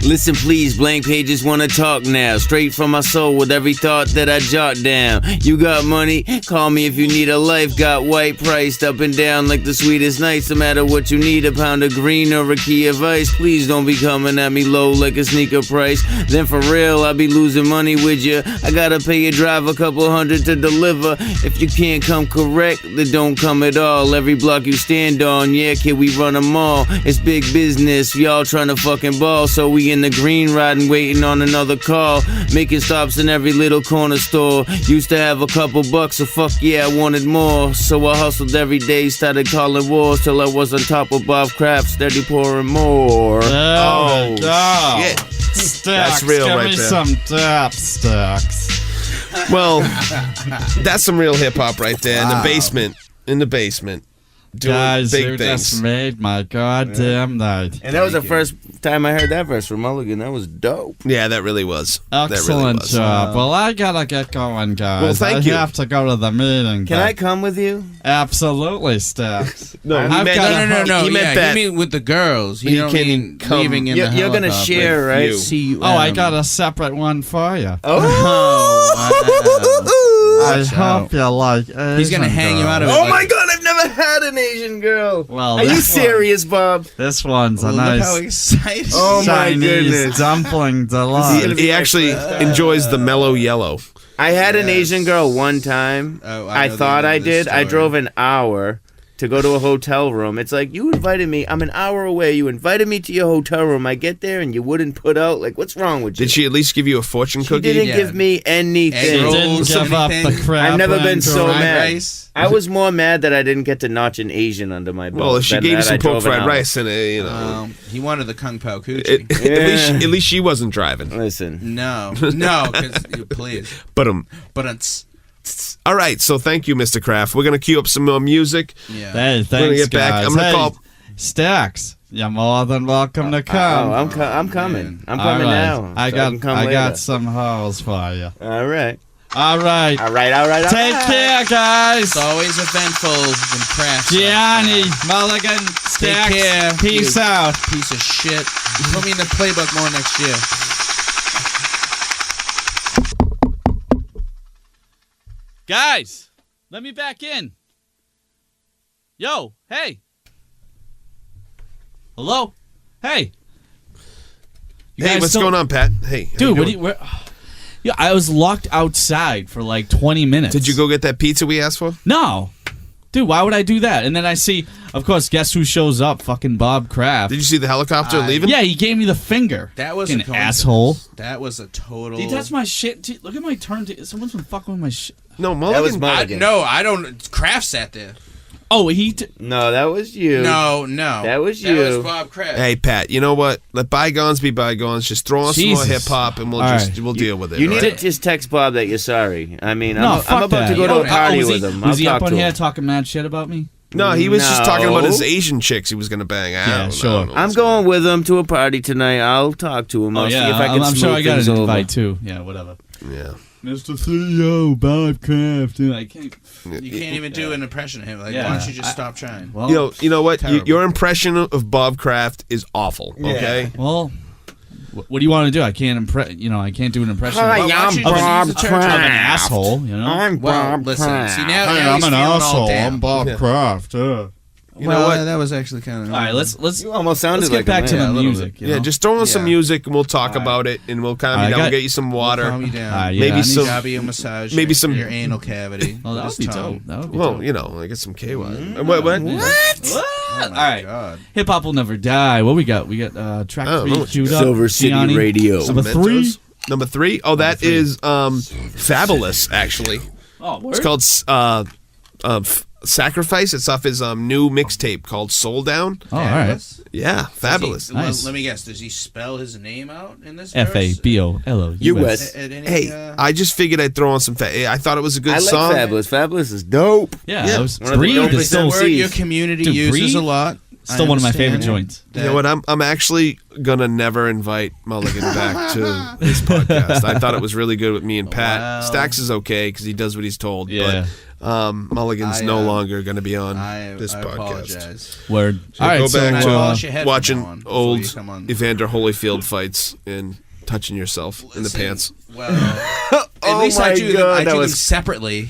Listen, please, blank pages wanna talk now. Straight from my soul with every thought that I jot down. You got money? Call me if you need a life. Got white priced up and down like the sweetest nights. No matter what you need, a pound of green or a key of ice. Please don't be coming at me low like a sneaker price. Then for real, I be losing money with you. I gotta pay your drive a couple $100 to deliver. If you can't come correct, then don't come at all. Every block you stand on, yeah, kid, we run them all. It's big business, y'all trying to fucking ball, so we me in the green riding, waiting on another call. Making stops in every little corner store. Used to have a couple bucks, so fuck yeah, I wanted more. So I hustled every day, started calling wars till I was on top of Bob Kraft, steady pouring more. Oh, shit. Staxx, That's real give right me there. some dap, Staxx. Well, that's some real hip hop right there. In the basement. In the basement. Doing Guys, big you things. just made my goddamn night. And that was the first time I heard that verse from Mulligan. That was dope. Yeah, that really was. That really Excellent was. job. Well, I gotta get going, guys. Well, thank you. I have to go to the meeting. Can but- I come with you? Absolutely, Staxx. No, I've meant- got a No. He meant Yeah, that- you mean with the girls. He You don't can mean come- leaving in You're the gonna helicopter. share, right? you. C-U-M. Oh, I got a separate one for you. Oh, I Watch hope you like Asian He's gonna hang you out of it. oh my God! I've never had an Asian girl. Well, Are you this one- serious, Bob? This one's a Look how nice excited. Oh my Chinese goodness! dumpling delight. He actually enjoys the mellow yellow. I had an Asian girl one time. Oh, I know the thought end I of this did. I story. drove an hour to go to a hotel room. It's like, you invited me. I'm an hour away. You invited me to your hotel room. I get there and you wouldn't put out. Like, what's wrong with you? Did she at least give you a fortune She cookie? didn't give me anything. Egg rolls, Didn't give up the anything? crap. I've never been so fried mad. rice. I was more mad that I didn't get to notch an Asian under my belt. Well, if she than gave you that some I pork drove an fried hour. rice and you know, He wanted the Kung Pao Coochie. at least she wasn't driving. Listen. No, because please. But all right, so thank you, Mr. Kraft. We're gonna cue up some more music. Yeah. Hey, We're thanks, gonna get back. guys. I'm gonna Hey, call. Staxx. You're more than welcome to come. Oh, I'm coming. I'm All coming right. now. I so got can come I later. got some hoes for you. All right. All right. All right. Take care, guys. It's always eventful when crafts. Gianni, Mulligan, Take Staxx, care. peace you out. Piece of shit. Put me in the playbook more next year. Guys, let me back in. Yo, hey. Hello? Hey. You Hey, guys what's still- going on, Pat? Hey, how Dude, you what do doing? you... Where, yeah, I was locked outside for like 20 minutes. Did you go get that pizza we asked for? No. Dude, why would I do that? And then I see, of course, guess who shows up? Fucking Bob Kraft. Did you see the helicopter leaving? Yeah, he gave me the finger. That was Fucking a coincidence. asshole. That was a total. Dude, that's my shit. Dude, look at my turn. Someone's been fucking with my shit. No, Mulligan. No, I don't. Kraft sat there. Oh, No, that was you. No. That was you. That was Bob Kraft. Hey, Pat. You know what? Let bygones be bygones. Just throw on some more Jesus. hip hop, and we'll All just right. we'll deal with it. You need right? to just text Bob that you're sorry. I mean, No, I'm fuck about that. to go to a party was with he, him. Was I'll he talk up on to here him. talking mad shit about me? No, he was just talking about his No. Asian chicks he was going to bang. Yeah, sure. I'm going with him to a party tonight. I'll talk to him. I'll Oh, see yeah. if I can I'm sure I smooth got things an over. invite, too. Yeah, whatever. Yeah. Mr. CEO, Bob Kraft. Dude, I can't... You can't even do an impression of him. Like, Yeah. why don't you just stop trying? Well, You know what? Terrible. Your impression of Bob Kraft is awful. Okay. Well, what do you want to do? I can't I can't do an impression. Hi, of, I'm of Bob an Kraft. asshole, you know? I'm Well, Bob listen. Kraft. See now, Hey, now I'm he's an feeling all asshole. down. I'm Bob Kraft. You know what? That was actually kind of. All right, let's You almost sounded let's get like back a to man. the a little music. bit. you Yeah, know? just throw on some Yeah. music and we'll talk about it, and we'll calm you I down. got- We'll get you some water. Calm you down. Yeah, Maybe I need- some- Give you a massage. maybe your- some- your anal cavity. Oh, that This would be tongue. dope. That would be Well, dope. you know, I get some KY. What? Oh All my right. God. Hip hop will never die. What we got? We got track Oh, 3 no. queued up. Silver City Gianni. Radio. Number 3. Number 3? Oh, that is Fabulous, actually. Oh, It's called Sacrifice. It's off his new mixtape called Soul Down. Oh, all right. Yeah, Fabulous. Nice. Let me guess. Does he spell his name out in this? FABOLOUS. US. At any, Hey, I just figured I'd throw on some. I thought it was a good I like song. Fabulous. Fabulous is dope. Yeah, Yeah. that was One of the Breathe dopest is still MCs. word your community Dude, uses Breathe? a lot. still I one of my understand favorite joints. You know what? I'm actually gonna never invite Mulligan back to this podcast. I thought it was really good with me and Pat. Wow. Staxx is okay because he does what he's told. Yeah. But Mulligan's I, no longer going to be on I this podcast. apologize. Word. So all right, go so back polish your head to from watching now on before old you come on. Evander Holyfield fights and touching yourself in the Listen, pants. Well, at Oh least I my do God, them. I that do them was- separately.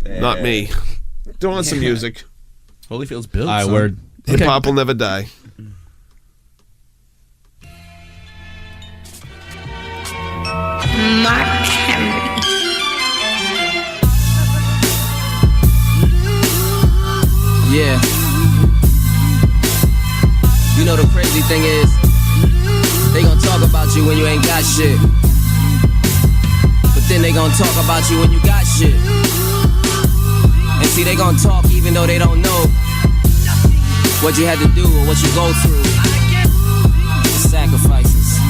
Not me. Throw on some music. Holyfield's built. all right, son. word. Hip hop will never die. Mark Henry. Yeah. You know the crazy thing is, they when you ain't got shit. But then they gon' talk about you when you got shit. And see, they gon' talk even though they don't know what you had to do or what you go through. Sacrifices.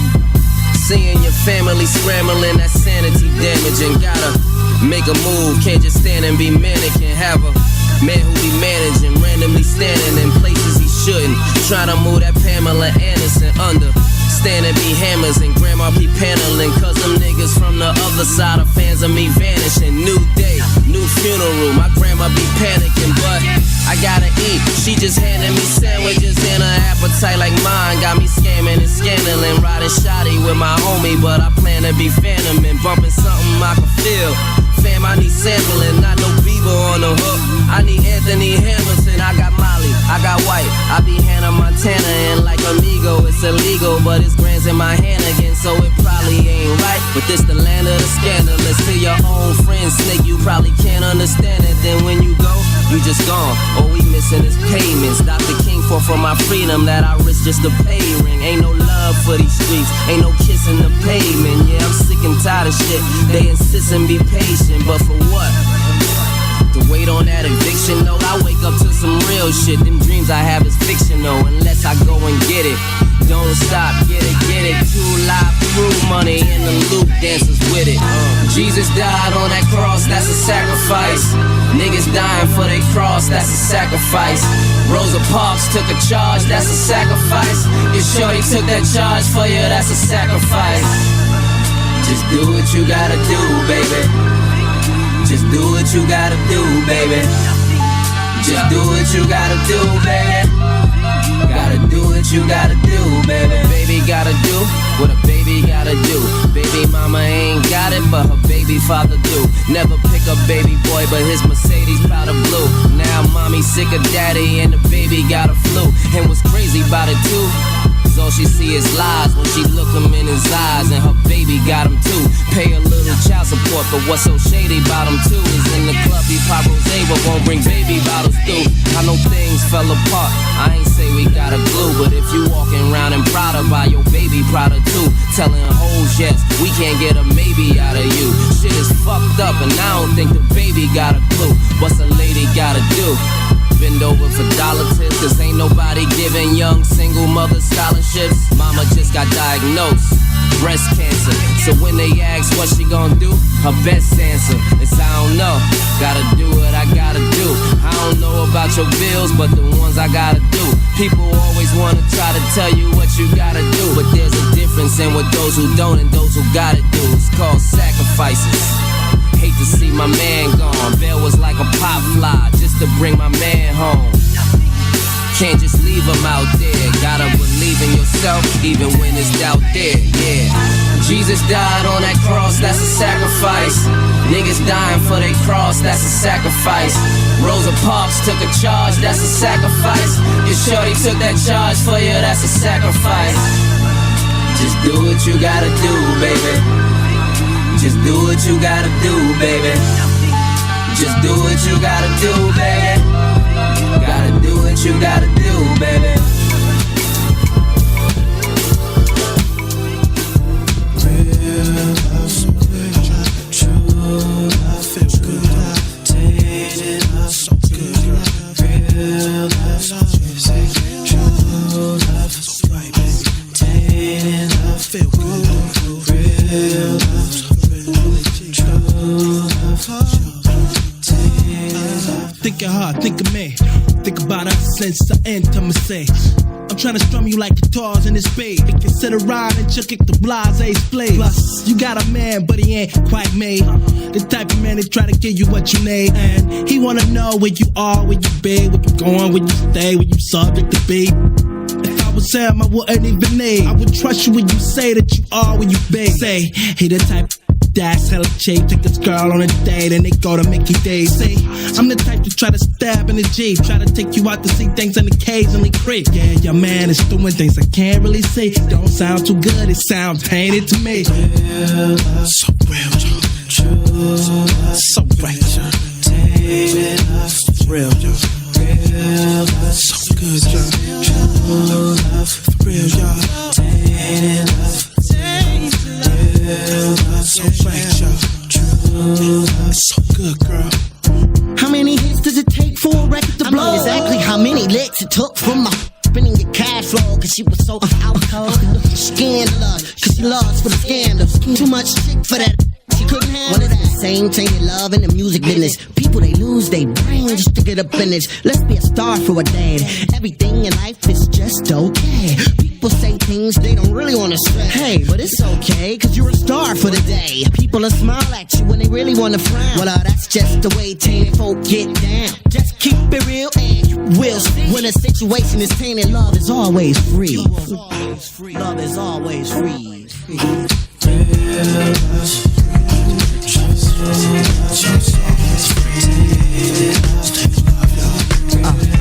Seeing your family scrambling, that sanity damaging. Gotta make a move, can't just stand and be mannequin. Have a man who be managing, randomly standing in places he shouldn't. Trying to move that Pamela Anderson under. Standing be hammers and grandma be paneling. Cause them niggas from the other side are fans of me vanishing. New day, new funeral, my grandma be panicking. But I gotta eat, she just handed me sandwiches and her appetite like mine. Got me scamming and scandaling, riding shoddy with my homie. But I plan to be phantom and bumping something I can feel. Fam, I need sampling, not no Bieber on the hook. I need Anthony Hamilton, I got Molly, I got White. I be Hannah Montana and like Amigo, it's illegal, but it's grams in my hand again, so it probably ain't right. But this the land of the scandalous. To your own friends, snake, you probably can't understand it. Then when you go, you just gone. All we missing is payments. Dr. King fought for my freedom that I risk just to pay ring. Ain't no love for these streets, ain't no kissing the pavement. Yeah, I'm sick and tired of shit. They insist and be patient, but for what? To wait on that eviction note, I wake up to some real shit. Them dreams I have is fictional, unless I go and get it. Don't stop, get it, get it. Two live crew money in the loop, dancers with it. Jesus died on that cross, that's a sacrifice. Niggas dying for their cross, that's a sacrifice. Rosa Parks took a charge, that's a sacrifice. Your shorty took that charge for you, that's a sacrifice. Just do what you gotta do, baby. Just do what you gotta do, baby. Just do what you gotta do, baby. Gotta do what you gotta do, baby. Baby gotta do what a baby gotta do. Baby mama ain't got it, but her baby father do. Never pick a baby boy, but his Mercedes powder blue. Now mommy sick of daddy and the baby got a flu. And what's crazy about it too, all she see is lies when she look him in his eyes. And her baby got him too. Pay a little child support, but what's so shady about him too is in the club he pop rosé but won't bring baby bottles through. I know things fell apart, I ain't say we got a glue, but if you walking around and prouder by your baby prouder too. Telling hoes yes, we can't get a maybe out of you. Shit is fucked up and I don't think the baby got a clue. What's a lady gotta do? Bend over for dollar tips, cause ain't nobody giving young single mothers scholarships. Mama just got diagnosed, breast cancer. So when they ask what she gon' do, her best answer is I don't know. Gotta do what I gotta do. I don't know about your bills, but the ones I gotta do. People always wanna try to tell you what you gotta do, but there's a difference in what those who don't and those who gotta do. It's called sacrifices. Hate to see my man gone. Bail was like a pop fly just to bring my man home. Can't just leave him out there. Gotta believe in yourself even when it's doubt there, yeah. Jesus died on that cross, that's a sacrifice. Niggas dying for their cross, that's a sacrifice. Rosa Parks took a charge, that's a sacrifice. Your shorty took that charge for you, that's a sacrifice. Just do what you gotta do, baby. Just do what you gotta do, baby. Just do what you gotta do, baby. Gotta do what you gotta do, baby. Real love, so good. True love, feel good. Tainted love, so good. Real love, so good. True love, so right, baby. Tainted love, feel good. Real love, so good. True love, so good. Think it hard, think of me. Think about us since the intimacy. I'm trying to strum you like guitars in this spade. If you sit around and just kick the blase splays. Plus, you got a man, but he ain't quite made. The type of man that try to give you what you need. And he wanna know where you are, where you be, where you going, where you stay, where you subject to be. If I was him, I wouldn't even need. I would trust you when you say that you are where you be. Say, he the type that's hella cheap. Take this girl on a date and they go to Mickey D's. Say, I'm the type to try to stab in the Jeep. Try to take you out to see things and occasionally creep. Yeah, your man is doing things I can't really see. Don't sound too good, it sounds tainted to me. Real love, so real, yo. True love, so right, yo. Tainted love, so real, yo. Real love, so good, yo. True love, real, yo. Tainted love. she lost for the scandals. Too much chick for that. She couldn't handle that. Same tainted love in the music business. People, they lose their brain just to get up in this. Let's be a star for a day. Everything in life is just okay. People say things they don't really want to say. Hey, but it's okay, cause you're a star for the day. People will smile at you when they really want to frown. Well, that's just the way tainted folk get down. Just keep it real and you will see. When a situation is tainted, love is always free. Love is always free.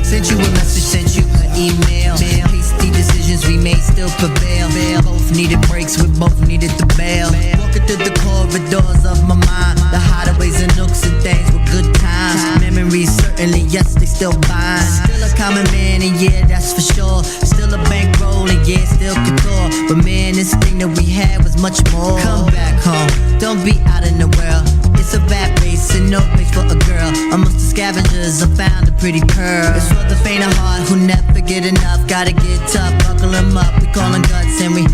Sent you a message, sent you an email. Hasty decisions we made still prevail. Both needed breaks, we both needed the bail. Walking through the corridors of my mind, the hideaways and nooks and things were good times. Memories certainly, yes, they still bind. Still a common man, and yeah, that's for sure. Still a bankroll, and yeah, still couture. But man, this thing that we had was much more. Come back home, don't be out in the world. It's a bad race and no place for a girl. Amongst the scavengers, I found a pretty pearl. It's for the faint of heart who never get enough. Gotta get tough, buckle them up. We callin' guts and we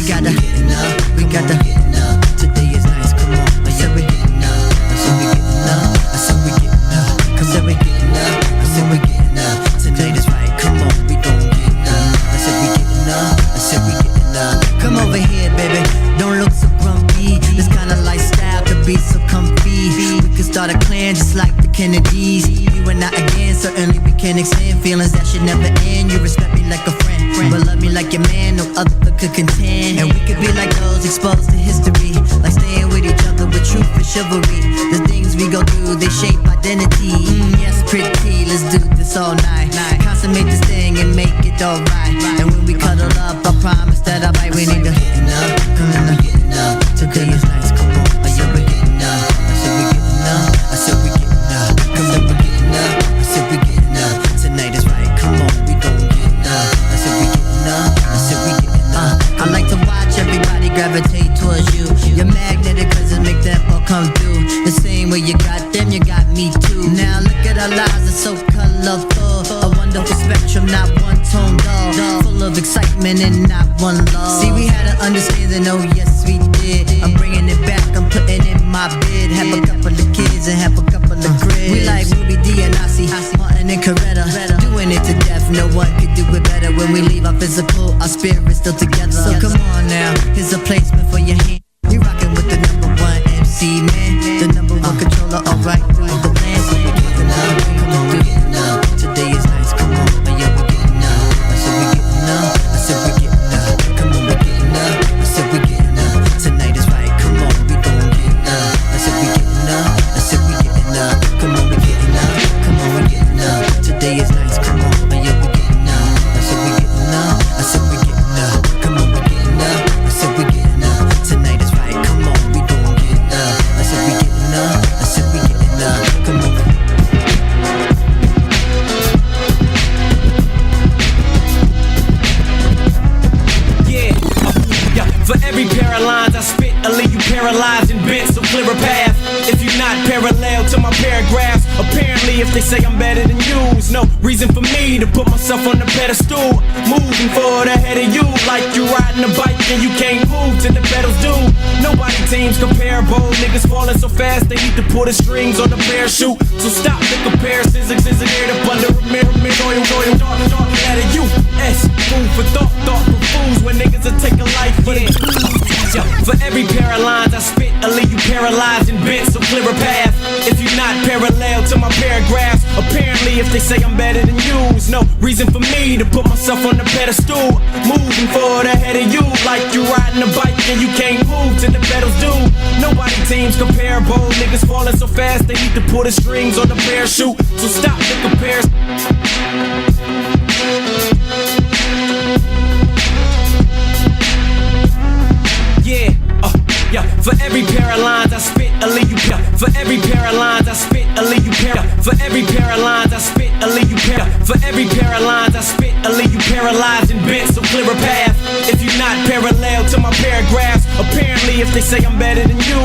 gotta get enough. We gotta get enough. Today is nice, come on. I said we getting up. I said we getting up. I said we getting up. I said we getting up. I said we getting up. Tonight is right, come on, we gon' get up. I said we getting up. I said we getting up. Come over here, baby. Don't look so grumpy. This kind of lifestyle could be so comfy. We could start a clan just like the Kennedys. You and I again, certainly we can extend feelings that should never end. You respect me like a friend, but love me like your man, no other could contend. And we could be like those exposed to history, like staying with each other with truth and chivalry. The things we go through, they shape identity. Yes, pretty, let's do this all night. Consummate this thing and make it alright. And when we cuddle up, I promise that I'll bite. We need to get enough, come on, getting up. Today is nice, come on, are you getting up? I said we getting up, I said we getting up. Come on, we getting up, I said we getting up. Tonight is right, come on, we gon' get up. I said we getting up, I said we getting up. I like to watch everybody gravitate towards you. You're magnetic cause it make them all come through. The same way you got them, you got me too. Now look at our lives, it's so colorful. A wonderful spectrum, not one tone dull. Full of excitement and not one love. See, we had an understanding, oh yes we did. I'm bringing it back, I'm putting in my bid. Have a couple of kids and have a couple of grids. We like Ruby D and Ossie, Martin and Coretta. Doing it to death, no one could do it better. When we leave our physical, our spirit's still together. So come on now, here's a placement for your hand. We rockin' with the #1 MC man, the #1 controller, alright through the land. So we getting up, come on, we getting up. Today is nice, come on, yeah, we getting up. I said we getting up, I said we getting up. Come on, we getting up, I said we getting up. Tonight is right, come on, we gon' get up. I said we getting up, I said we getting up. Come on, we getting up, come on, we getting up. Today is nice, come on, yeah, we getting up. I said we getting up, I said we getting up. Come on, we getting up, I said we getting up. Tonight is right, come on, we gon' get up. I said we getting up, I said we getting up. Come on. For every pair of lines I spit, I'll leave you paralyzed and bent, so clear a path. If you're not parallel to my paragraphs, apparently if they say I'm better than you, there's no reason for me to put myself on the pedestal. Moving forward ahead of you, like you riding a bike and you can't move till the pedals do. Nobody teams comparable, niggas falling so fast they need to pull the strings on the parachute. So stop the comparisons, exist up under a mirror, dark letter U, S, food for thought for fools when niggas will take a life for the for every pair of lines I spit, I'll leave you paralyzed and bent, so clear a path. If you're not parallel to my paragraphs, apparently if they say I'm better than you, there's no reason for me to put myself on the pedestal. Moving forward ahead of you, like you riding a bike and you can't move till the pedals do. Nobody teams comparable, niggas falling so fast they need to pull the strings on the parachute. So stop the comparison. Yeah, for every pair of lines I spit, I'll leave you for every pair of lines I spit, I'll leave you for every pair of lines I spit, I'll leave you for every pair of lines I spit, I'll leave you paralyzed and bent, so clear a path. If you're not parallel to my paragraphs, apparently if they say I'm better than you.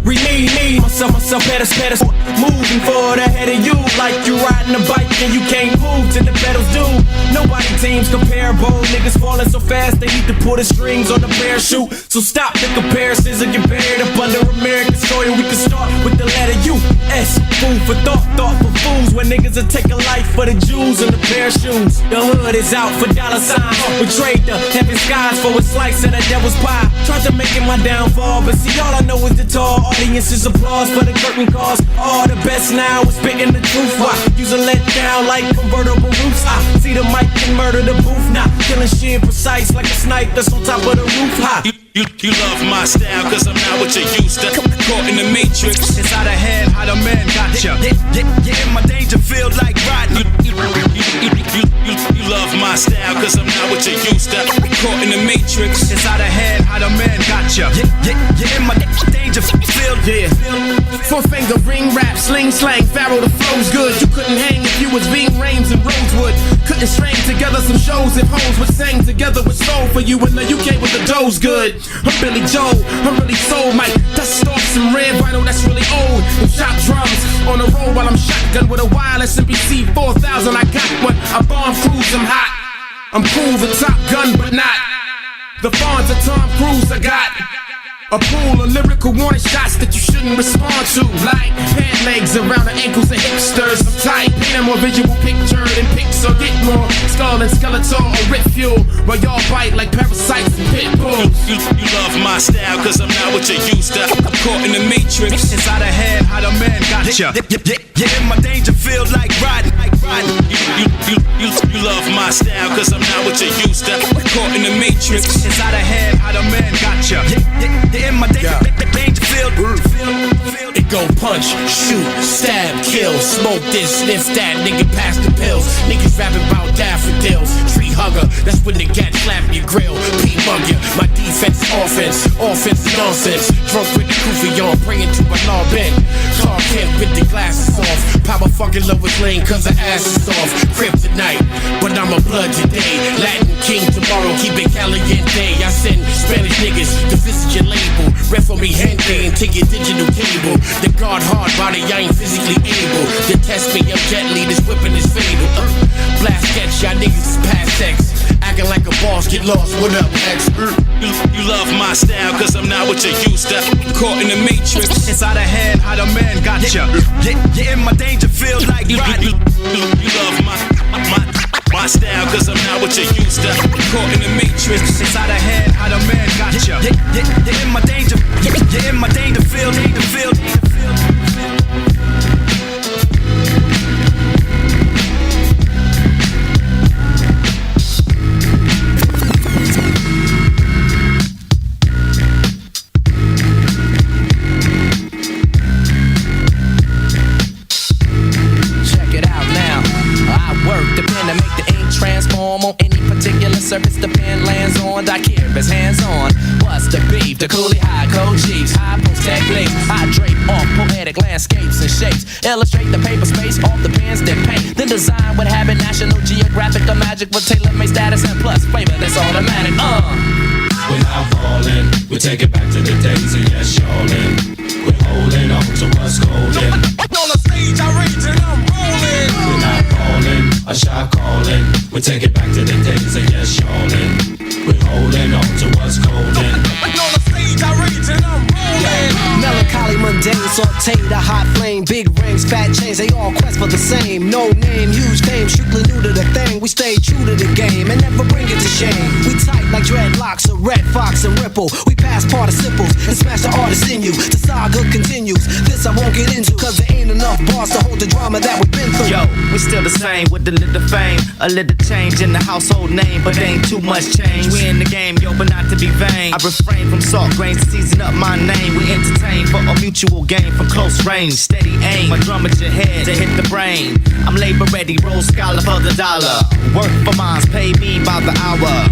Me, myself, better. Moving forward ahead of you, like you riding a bike and you can't move till the pedals do. Nobody teams comparable. Niggas falling so fast they need to pull the strings on the parachute. So stop the comparisons and get buried up under American soil. We can start with the letter U. S. Food for thought for fools. When niggas will take a life for the Jews and the pair of shoes. The hood is out for dollar signs. We trade the heaven skies for a slice of the devil's pie. Tried to make it my downfall, but see all I know is the tall audience's applause for the curtain calls. All the best now is spitting the truth. Why use a let down like convertible roofs? I see the mic and murder the booth. Not killing shit precise like a snipe that's on top of the roof. High. You love my style, cause I'm not what you used to. Caught in the matrix, it's out of hand, how the man got ya. Yeah, my danger feel like riding. You love my style, cause I'm not what you used to. Caught in the matrix, it's out of hand, how the man got ya. Yeah, my danger feel, yeah. Four finger ring rap, sling slang, Pharaoh the flow's good. You couldn't hang if you was Ving Rhames and Rosewood. Couldn't string together some shows if hoes would sing together with soul for you in the UK with the dough's good. I'm Billy Joe, I'm really sold, Mike. Dust off some red vinyl that's really old. And shot drums on the road while I'm shotgun with a wireless NBC 4000. I got one, I bomb cruise, I'm hot. I'm cool, the Top Gun, but not the fawns of Tom Cruise. I got a pool of lyrical warning shots that you shouldn't respond to. Like pant legs around the ankles of hipsters. I'm tight, paint a more visual picture than Pixar. Get more skull and skeletal or rip fuel while y'all bite like parasites and pit bulls. You love my style, cause I'm not what you used to. Caught in the matrix, it's out of hand, how the man got ya. Yeah, my danger feel like riding. You love my style, cause I'm not what you used to. Caught in the matrix, it's out of hand, how the man got ya. Yeah, my danger feel. It go punch, shoot, stab, kill, smoke this, sniff that, nigga pass the pills. Niggas rapping about daffodils, tree hugger, that's when the cat slap your grill. P-bug ya, my defense is offense is nonsense. Drunk with the kufi on, praying to my law bent. Clark Kent with the glasses off, Papa fucking Lois Lane cause her ass is off. Kryptonite, but I'm a blood today. Latin king tomorrow, keep it caliente. I send Spanish niggas to visit your label. Ref for me gente and take your digital cable. The guard hard body, I ain't physically able to test me, I'm deadly, this whipping is fatal. Blast sketch, y'all niggas is past sex. Acting like a boss, get lost, what up, X? You love my style, cause I'm not what you used to. Caught in the matrix, it's out of hand, how the man got ya. Yeah, my danger feel like riding. You love my style, cause I'm not what you used to. Caught in the matrix, it's out of hand, how the man got ya. Yeah, my danger feel. On any particular surface the pen lands on, I care if it's hands-on. What's the beef? The coolie high, cold chiefs, high post techniques. I drape off poetic landscapes and shapes. Illustrate the paper space off the pens that paint. Then design what habit, National Geographic or magic with tailor-made status and plus flavor that's automatic. We're not falling, we take it back to the days of yes, y'allin'. We're holding on to what's golden. On the stage, I rage and I'm rolling. We're not falling, a shot calling. We take it back to the days of yes, y'allin'. We're holding on to what's golden. On the stage, I rage and I'm rolling. Melancholy, mundane, sauteed, a hot flame, big rings, fat chains, they all quest for the same. No name, huge fame, strictly new to the thing. We stay true to the game and never bring it to shame. We tight like dreadlocks, a red fox and ripple. We pass participles and smash the artist in you. The saga continues. This I won't get into, cause there ain't enough bars to hold the drama that we've been through. Yo, we still the same with a little fame, a little change in the household name, but ain't too much change. We in the game, yo, but not to be vain. I refrain from salt grains to season up my name. We entertain for a mutual gain from close range. Steady aim, my drum at your head to hit the brain. I'm labor ready, roll scholar for the dollar. Work for mines, pay me by the hour.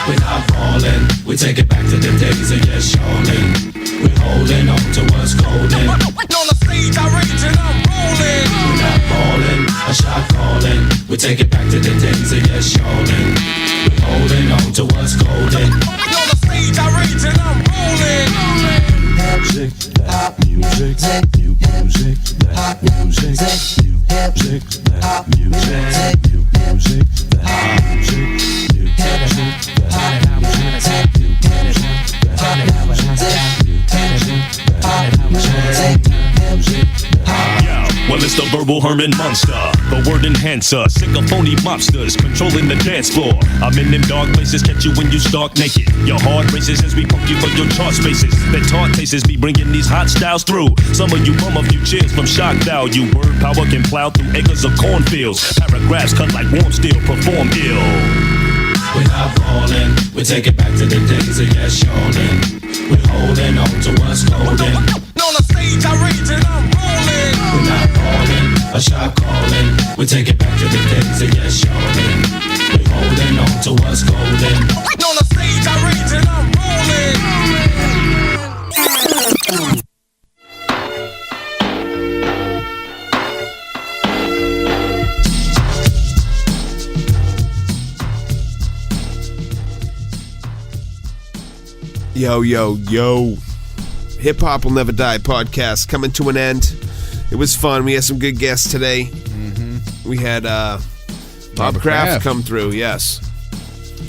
We're not falling, we take it back to the days of yes, y'allin'. We're holding on to what's golden. On the stage, I rage and I'm rolling. We're not falling, a shot calling. We take it back to the days of yes, y'allin'. We're holding on to what's golden. On the stage, I rage and I'm rolling. Well, it's the verbal Herman monster, the word enhancer, sick of phony mobsters controlling the dance floor. I'm in them dark places, catch you when you stark naked. Your heart races as we pump you for your chart spaces. That taunt faces be bringing these hot styles through. Some of you bum a few cheers from shock value. Word power can plow through acres of cornfields. Paragraphs cut like warm steel, perform ill. We're not falling, we take it back to the days of yes, yawning. We're holding on to what's golden. On the stage, I rage and I'm rolling. We're not falling, a shot calling. We take it back to the days of yes, yawning. We're holding on to what's golden. On the stage, I rage and I'm rolling. Yo, yo, yo. Hip Hop Will Never Die podcast coming to an end. It was fun. We had some good guests today. Mm-hmm. We had Bob Kraft come through, yes.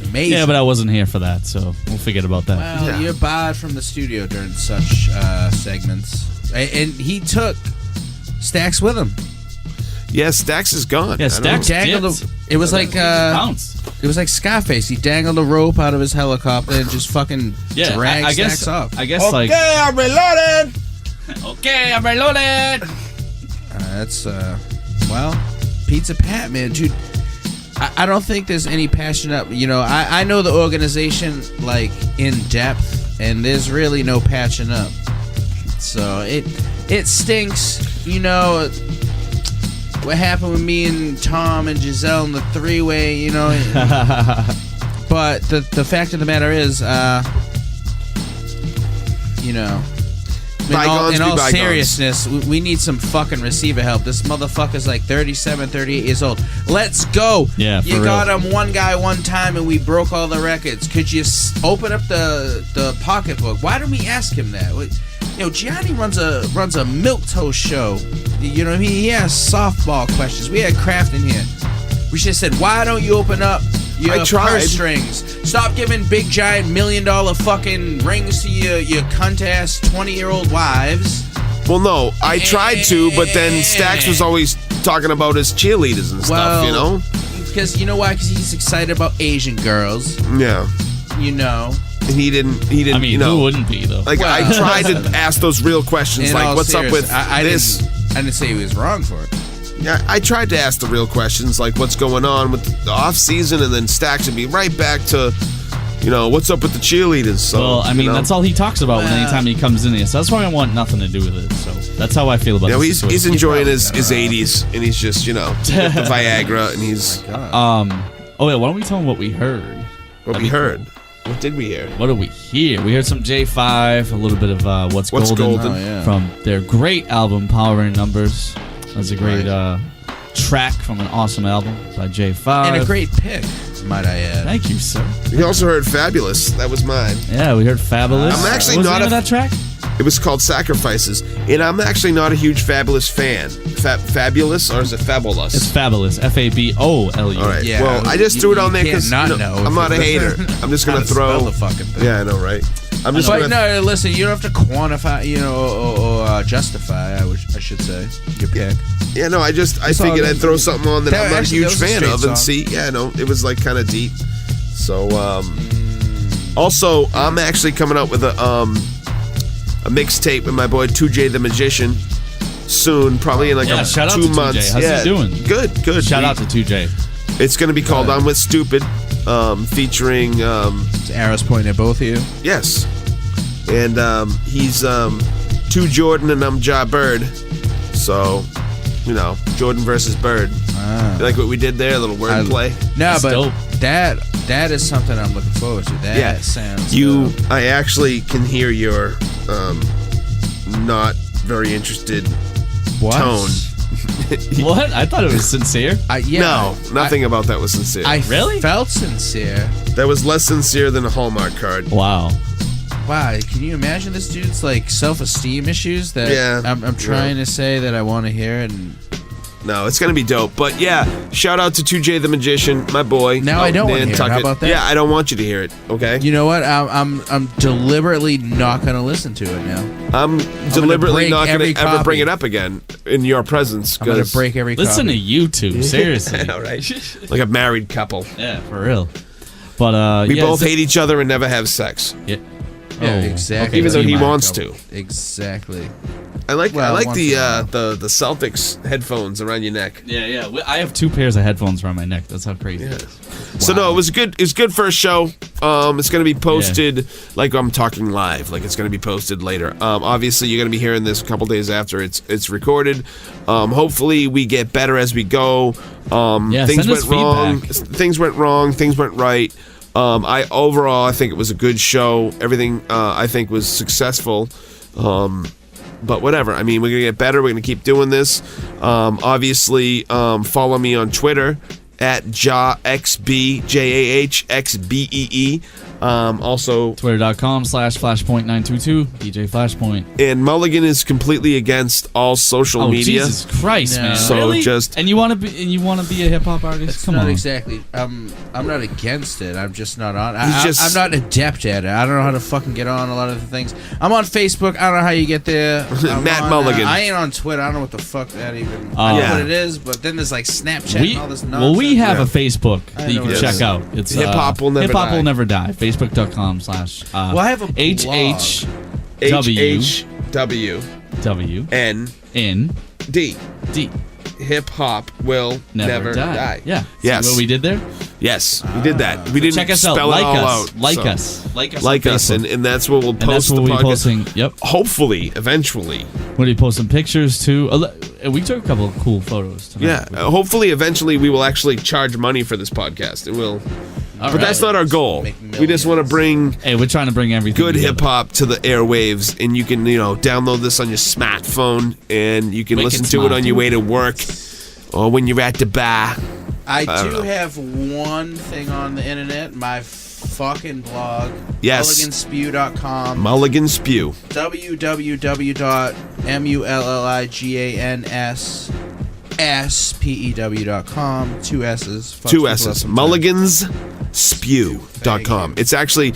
Amazing. Yeah, but I wasn't here for that, so we'll forget about that. Well, you're barred from the studio during such segments. And he took Staxx with him. Yeah, Staxx is gone. Yeah, Staxx dangled. It was like it was like Scarface. He dangled a rope out of his helicopter and just fucking dragged Staxx off. I guess Okay, I'm reloaded. Okay, I'm reloaded. That's well, Pizza Pat, man, dude. I don't think there's any passion up. You know, I know the organization like in depth, and there's really no patching up. So it stinks. You know what happened with me and Tom and Giselle in the three-way. You know, but the fact of the matter is, you know. In all seriousness, we need some fucking receiver help. This motherfucker's like 37, 38 years old. Let's go. Yeah, for you real. got him one guy one time and we broke all the records. Could you open up the pocketbook? Why don't we ask him that? You know, Gianni runs a milk toast show. You know what I mean? He has softball questions. We had Kraft in here. We should have said, why don't you open up your purse strings? Stop giving big giant $1 million fucking rings to your cunt ass 20-year-old wives. Well, no, I tried to, but then Staxx was always talking about his cheerleaders and stuff, you know? Because you know why? Because he's excited about Asian girls. Yeah. You know. And he didn't. I mean, you know, who wouldn't be though? Like I tried to ask those real questions, In like all what's up with this? I didn't say he was wrong for it. Yeah, I tried to ask the real questions, like what's going on with the off season, and then Staxx would be right back to, you know, what's up with the cheerleaders. So, well, I mean, that's all he talks about anytime he comes in here. So that's why I want nothing to do with it. So that's how I feel about it. Yeah, he's enjoying his 80s, and he's just, you know, got the Viagra, and he's. Oh yeah, why don't we tell him what we heard? What we heard? What did we hear? What did we hear? We heard some J5, a little bit of What's Golden from their great album Power in Numbers. That's a great track from an awesome album by J5. And a great pick, might I add. Thank you, sir. We also heard Fabulous. That was mine. Yeah, we heard Fabulous. I'm actually what was not the name of that track. It was called Sacrifices, and I'm actually not a huge Fabulous fan. Fabulous, or is it Fabulous? It's Fabulous. FABOLU. All right. Yeah, well, I just threw it on there because know I'm not a hater. I'm just gonna throw the fucking thing. Yeah, I know, right? I'm just. But no, listen. You don't have to quantify, you know, or justify. I should say your pick. Yeah, no. I figured I'd throw something on that I'm not a huge fan of, and see. Yeah, no, it was like kind of deep. So, also, I'm actually coming out with a mixtape with my boy 2J the Magician soon, probably in like shout out 2 to months. 2J. How's he doing? Good. Shout out to 2J. It's going to be called I'm With Stupid, featuring... Is arrows pointing at both of you? Yes. And he's 2 Jordan and I'm Ja Bird. So, you know, Jordan versus Bird. You like what we did there? A little wordplay? No, but dope. that is something I'm looking forward to. That sounds dope. I actually can hear your not very interested tone. What? I thought it was sincere. No, nothing about that was sincere. I really felt sincere. That was less sincere than a Hallmark card. Wow. wow, can you imagine this dude's like self-esteem issues that I'm trying to say that I want to hear and. No, it's gonna be dope. But yeah, shout out to 2J the Magician, my boy. Now I don't want to hear it. How about that? Yeah, I don't want you to hear it. Okay. You know what? I'm deliberately not gonna listen to it now. I'm deliberately not gonna ever bring it up again in your presence. I'm gonna break every. Listen to you two, seriously. I know, right? Like a married couple. Yeah, for real. But we both hate each other and never have sex. Yeah. Yeah, exactly. Even though he wants to. Exactly. I like the Celtics headphones around your neck. Yeah. I have 2 pairs of headphones around my neck. That's how crazy it is. Wow. So no, it was good. It's good for a show. It's going to be posted like I'm talking live. Like it's going to be posted later. Obviously, you're going to be hearing this a couple days after it's recorded. Hopefully, we get better as we go. Things went wrong. Things went wrong. Things went right. I think it was a good show. Everything I think was successful. But whatever. I mean, we're gonna get better. We're gonna keep doing this. Obviously, follow me on Twitter at JAHXBEE. Also, Twitter.com/Flashpoint922 DJ Flashpoint. And Mulligan is completely against all social media. Jesus Christ, man! So really? just and you want to be a hip hop artist? Come not on. Exactly. I'm not against it. I'm just not on. I'm not adept at it. I don't know how to fucking get on a lot of the things. I'm on Facebook. I don't know how you get there. Matt Mulligan. I ain't on Twitter. I don't know what the fuck that even. I know what it is, but then there's like Snapchat and all this nonsense. Well, we have a Facebook that you can check out. It's Hip Hop Will Never Die. Hip Hop Will Never Die. Facebook.com/ well, I have a blog. HHWND. Hip Hop Will Never Die. Yeah. Yes. See what we did there? Yes, we did that. We didn't check us spell out. it Like all us. out. Like so. us. Like us. Like on us, Facebook. and that's where we'll post that's the where podcast. Posting. Yep. Hopefully, eventually. When we post some pictures too. We took a couple of cool photos tonight. Yeah. Hopefully, eventually, we will actually charge money for this podcast, and we'll. But that's not our goal. We just want to bring. Hey, we're trying to bring everything. Good hip hop to the airwaves, and you can download this on your smartphone, and you can listen to it on your way to work, or when you're at the bar. I do have one thing on the internet, my fucking blog. Yes. Mulliganspew.com. Mulligan Spew. www.mulliganspew.com. 2 S's. 2 S's. Mulliganspew.com. It's actually,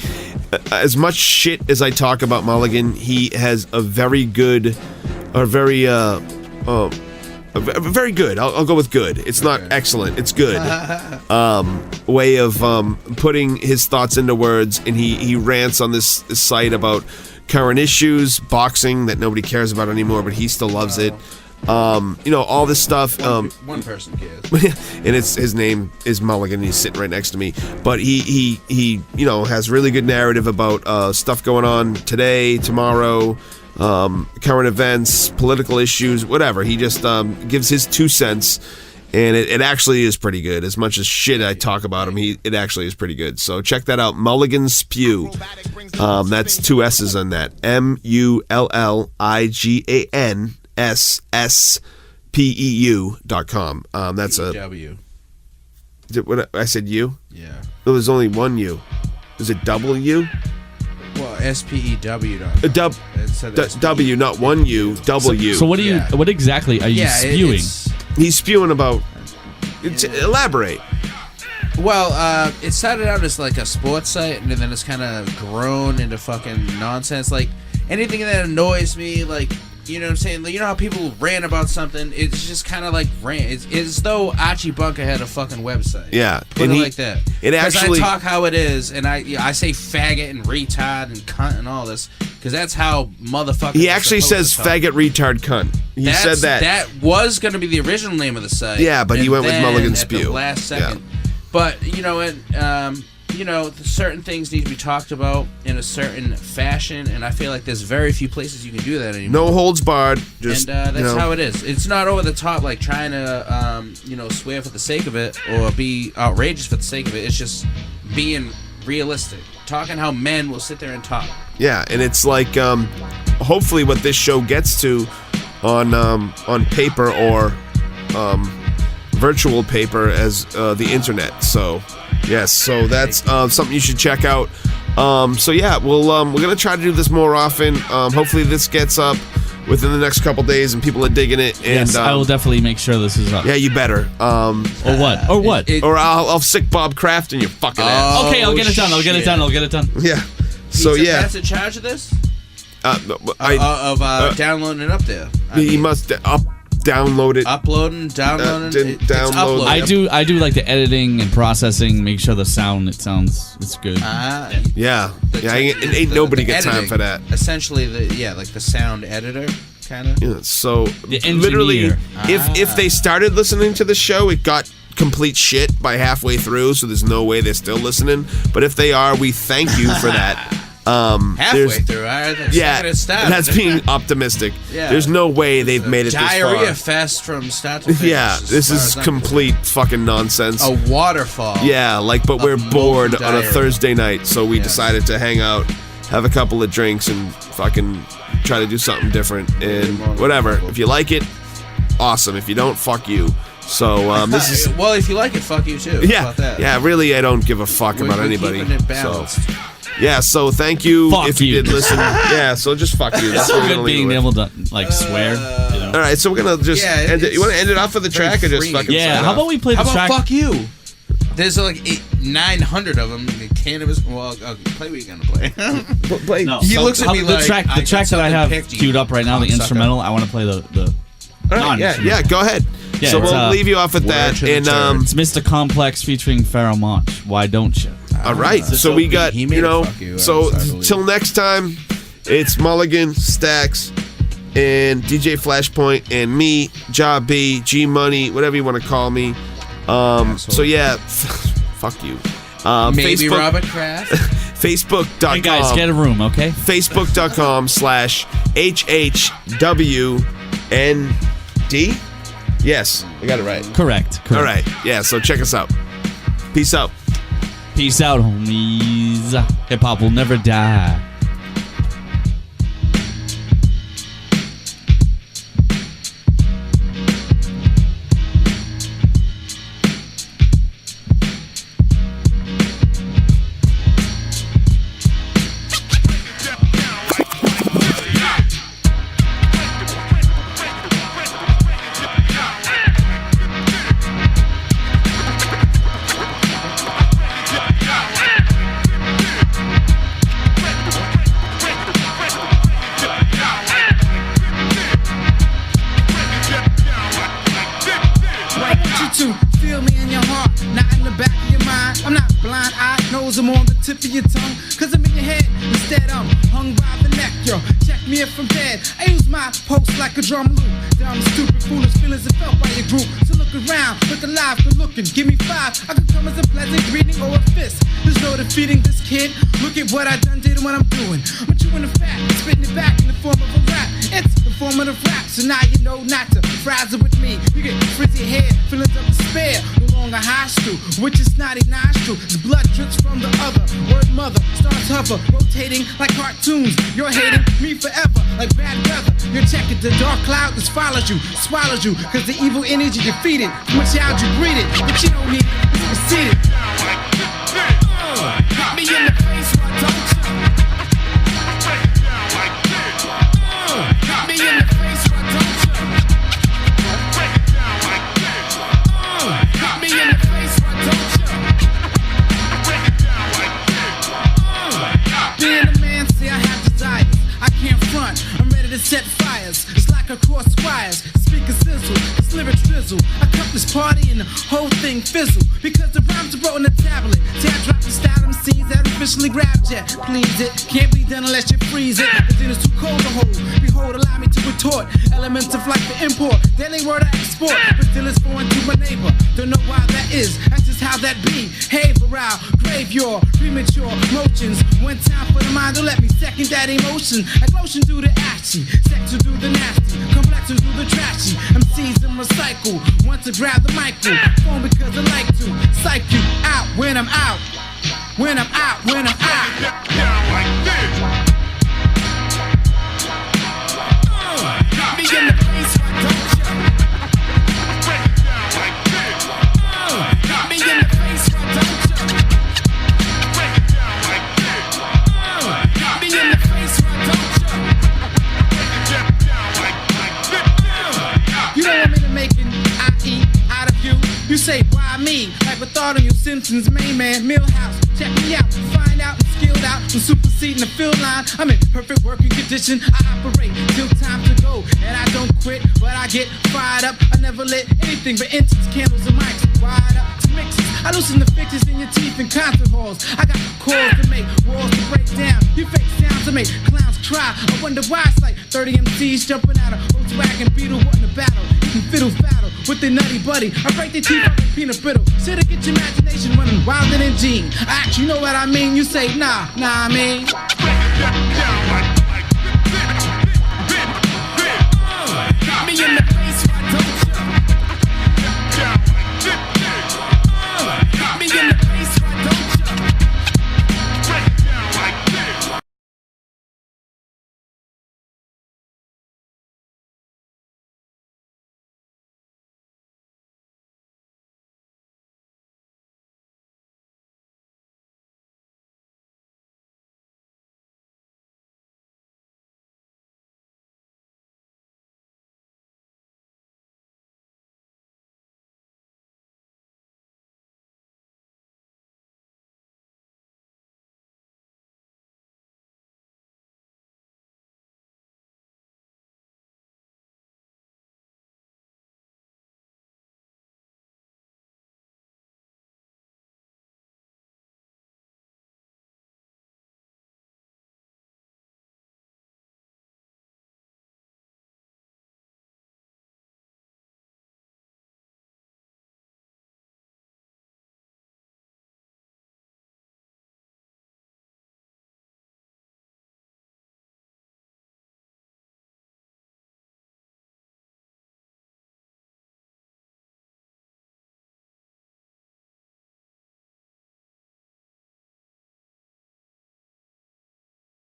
as much shit as I talk about Mulligan, he has a very good, very good. I'll go with good. It's not excellent. It's good. Way of putting his thoughts into words, and he rants on this site about current issues, boxing that nobody cares about anymore, but he still loves it. All this stuff. One person cares. And his name is Mulligan. He's sitting right next to me. But he has really good narrative about stuff going on today, tomorrow. Current events, political issues, whatever. He just gives his 2 cents, and it actually is pretty good. As much as shit I talk about him, it actually is pretty good. So check that out, Mulligan Spew. That's 2 S's on that. MULLIGANSSPEU.com. That's a W. What I said U? Yeah. There was only one U. Is it double U? Well, SPEW. W, not one U. W. So what do you? What exactly are you spewing? He's spewing about. Elaborate. Well, it started out as like a sports site, and then it's kind of grown into fucking nonsense. Like anything that annoys me, like. You know what I'm saying? You know how people rant about something? It's just kind of like rant. It's as though Archie Bunker had a fucking website. Yeah. Put it like that. It actually... I talk how it is, and I say faggot and retard and cunt and all this, because that's how motherfuckers... He actually says faggot, retard, cunt. He said that. That was going to be the original name of the site. Yeah, but he went with Mulligan Spew. At the last second. Yeah. But, certain things need to be talked about in a certain fashion, and I feel like there's very few places you can do that anymore. No holds barred. Just, and that's how it is. It's not over the top, like trying to, swear for the sake of it or be outrageous for the sake of it. It's just being realistic, talking how men will sit there and talk. Yeah, and it's like, hopefully, what this show gets to on paper or virtual paper as the internet. So. Yes, so that's something you should check out. So yeah, we're gonna try to do this more often. Hopefully this gets up within the next couple days and people are digging it. And Yes, I will definitely make sure this is up. Yeah, you better. Or what? Or what? Or I'll sick Bob Kraft in your fucking ass. Okay, I'll get it done. I'll get it done. I'll get it done. Yeah. So yeah, That's in charge of this? downloading it up there. He must download it. Uploading, downloading. It's download. uploaded. I do like the editing and processing. Make sure it's good. Yeah. Ain't nobody got time for that. Essentially, like the sound editor, kind of. Yeah, so The literally, engineer. if they started listening to the show, it got complete shit by halfway through. So there's no way they're still listening. But if they are, we thank you for that. Halfway through, all right? That's being optimistic. Yeah. There's no way they've made it Diarrhea this far. fest from start to finish. Yeah, this is complete fucking nonsense. A waterfall. Yeah, but we're bored on a diarrhea. Thursday night, so we decided to hang out, have a couple of drinks, and fucking try to do something different. And whatever. If you like it, awesome. If you don't, fuck you. So this is. Well, if you like it, fuck you too. Yeah, How about that? yeah. Really, I don't give a fuck about We're anybody. keeping it balanced. So, yeah. So thank you Fuck if you you. did listen. Yeah. So just fuck you. It's That's so what we're good gonna leave being it able to swear. You know? All right. So we're gonna just end it. You want to end it off with the track or just free. fucking? Yeah. sign How off? about we play the How about track? fuck you? There's like 900 of them. The cannabis. Well, play what you're gonna play. Play. No. He looks at me the like track. The I got track that I have something picked, queued up right now, the cocksucker. instrumental. I want to play the All right, yeah. Go ahead. Yeah, so it's, we'll leave you off with Word that. to the And It's Mr. Complex featuring Pharaoh Monch. Why don't you? all right. So we got He made you. fuck you, So I believe. till next time, it's Mulligan, Staxx, and DJ Flashpoint, and me, Ja B, G Money, whatever you want to call me. So yeah, fuck you. Maybe Facebook, Robert Kraft. Facebook.com. Hey guys, get a room, okay? Facebook.com/HHWND. Yes, I got it right. Correct. All right. Yeah, so check us out. Peace out. Peace out, homies. Hip hop will never die. I want you to feel me in your heart, not in the back of your mind. I'm not blind-eyed, nose, I'm on the tip of your tongue. Cause I'm in your head, instead I'm hung by the neck, yo. Check me if I'm dead. I use my pulse like a drum loop. Down the stupid, foolish feelings that felt by your group. So look around, look alive, good looking. Give me 5, I could come as a pleasant greeting or a fist. There's no defeating this kid. Look at what I done did and what I'm doing. I'm chewing the fat, spitting it back in the form of a rap. It's the form of the rap, so now you know not to frazzle with me. You get frizzy hair, feelings of despair, no longer hostile. With your snotty nostril, as blood drips from the other. Word mother, stars hover, rotating like cartoons. You're hating me forever, like bad weather. You're checking the dark cloud that follows you, swallows you, cause the evil energy defeated. From a child you breed it, but you don't need it, it's conceited. Hit me in the face, why don't you? Hit me in the face, why don't you? Hit me in the face, why don't you? Being a man, say I have desires. I can't front, I'm ready to set fires. It's like a cross squires, speaker sizzle, it's lyrics drizzle. I cut this party and the whole thing fizzle. Because the rhymes are wrote on the tablet. Tab drop the style MCs that officially grabbed ya. Please it, can't be done unless you freeze it. But then it's too cold to hold. Behold, allow me to retort. Elements of life to import. Then they were to export. But still it's foreign to my neighbor. Don't know why that is. That's just how that be. Hey, morale, grave your premature motions. One time for the mind, don't let me second that emotion. Like lotion do the action, sex to do the nasty, complex to do the trashy. MCs and recycle. Want to grab the microphone because I like to psych you out when I'm out. When I'm out, when I'm out. Hit me in the face, why don't you? Hit me in the face, why don't you? say, why me? Like Bartholomew Simpson's main man, Millhouse. Check me out, find out, I'm skilled out. I'm superseding the field line. I'm in perfect working condition. I operate till time to go. And I don't quit, but I get fired up. I never let anything but incense, candles, and mics wide up to mixes. I loosen the fixes in your teeth in concert halls. I got chords to make, walls to break down. You fake sounds to make clowns cry. I wonder why it's like 30 MCs jumping out of Volkswagen Beetle wanting to battle. You can fiddle faddle with the nutty buddy. I break their teeth up in peanut brittle. Shit'll get your imagination running wilder than Gene. I actually know what I mean. You say, nah, I mean.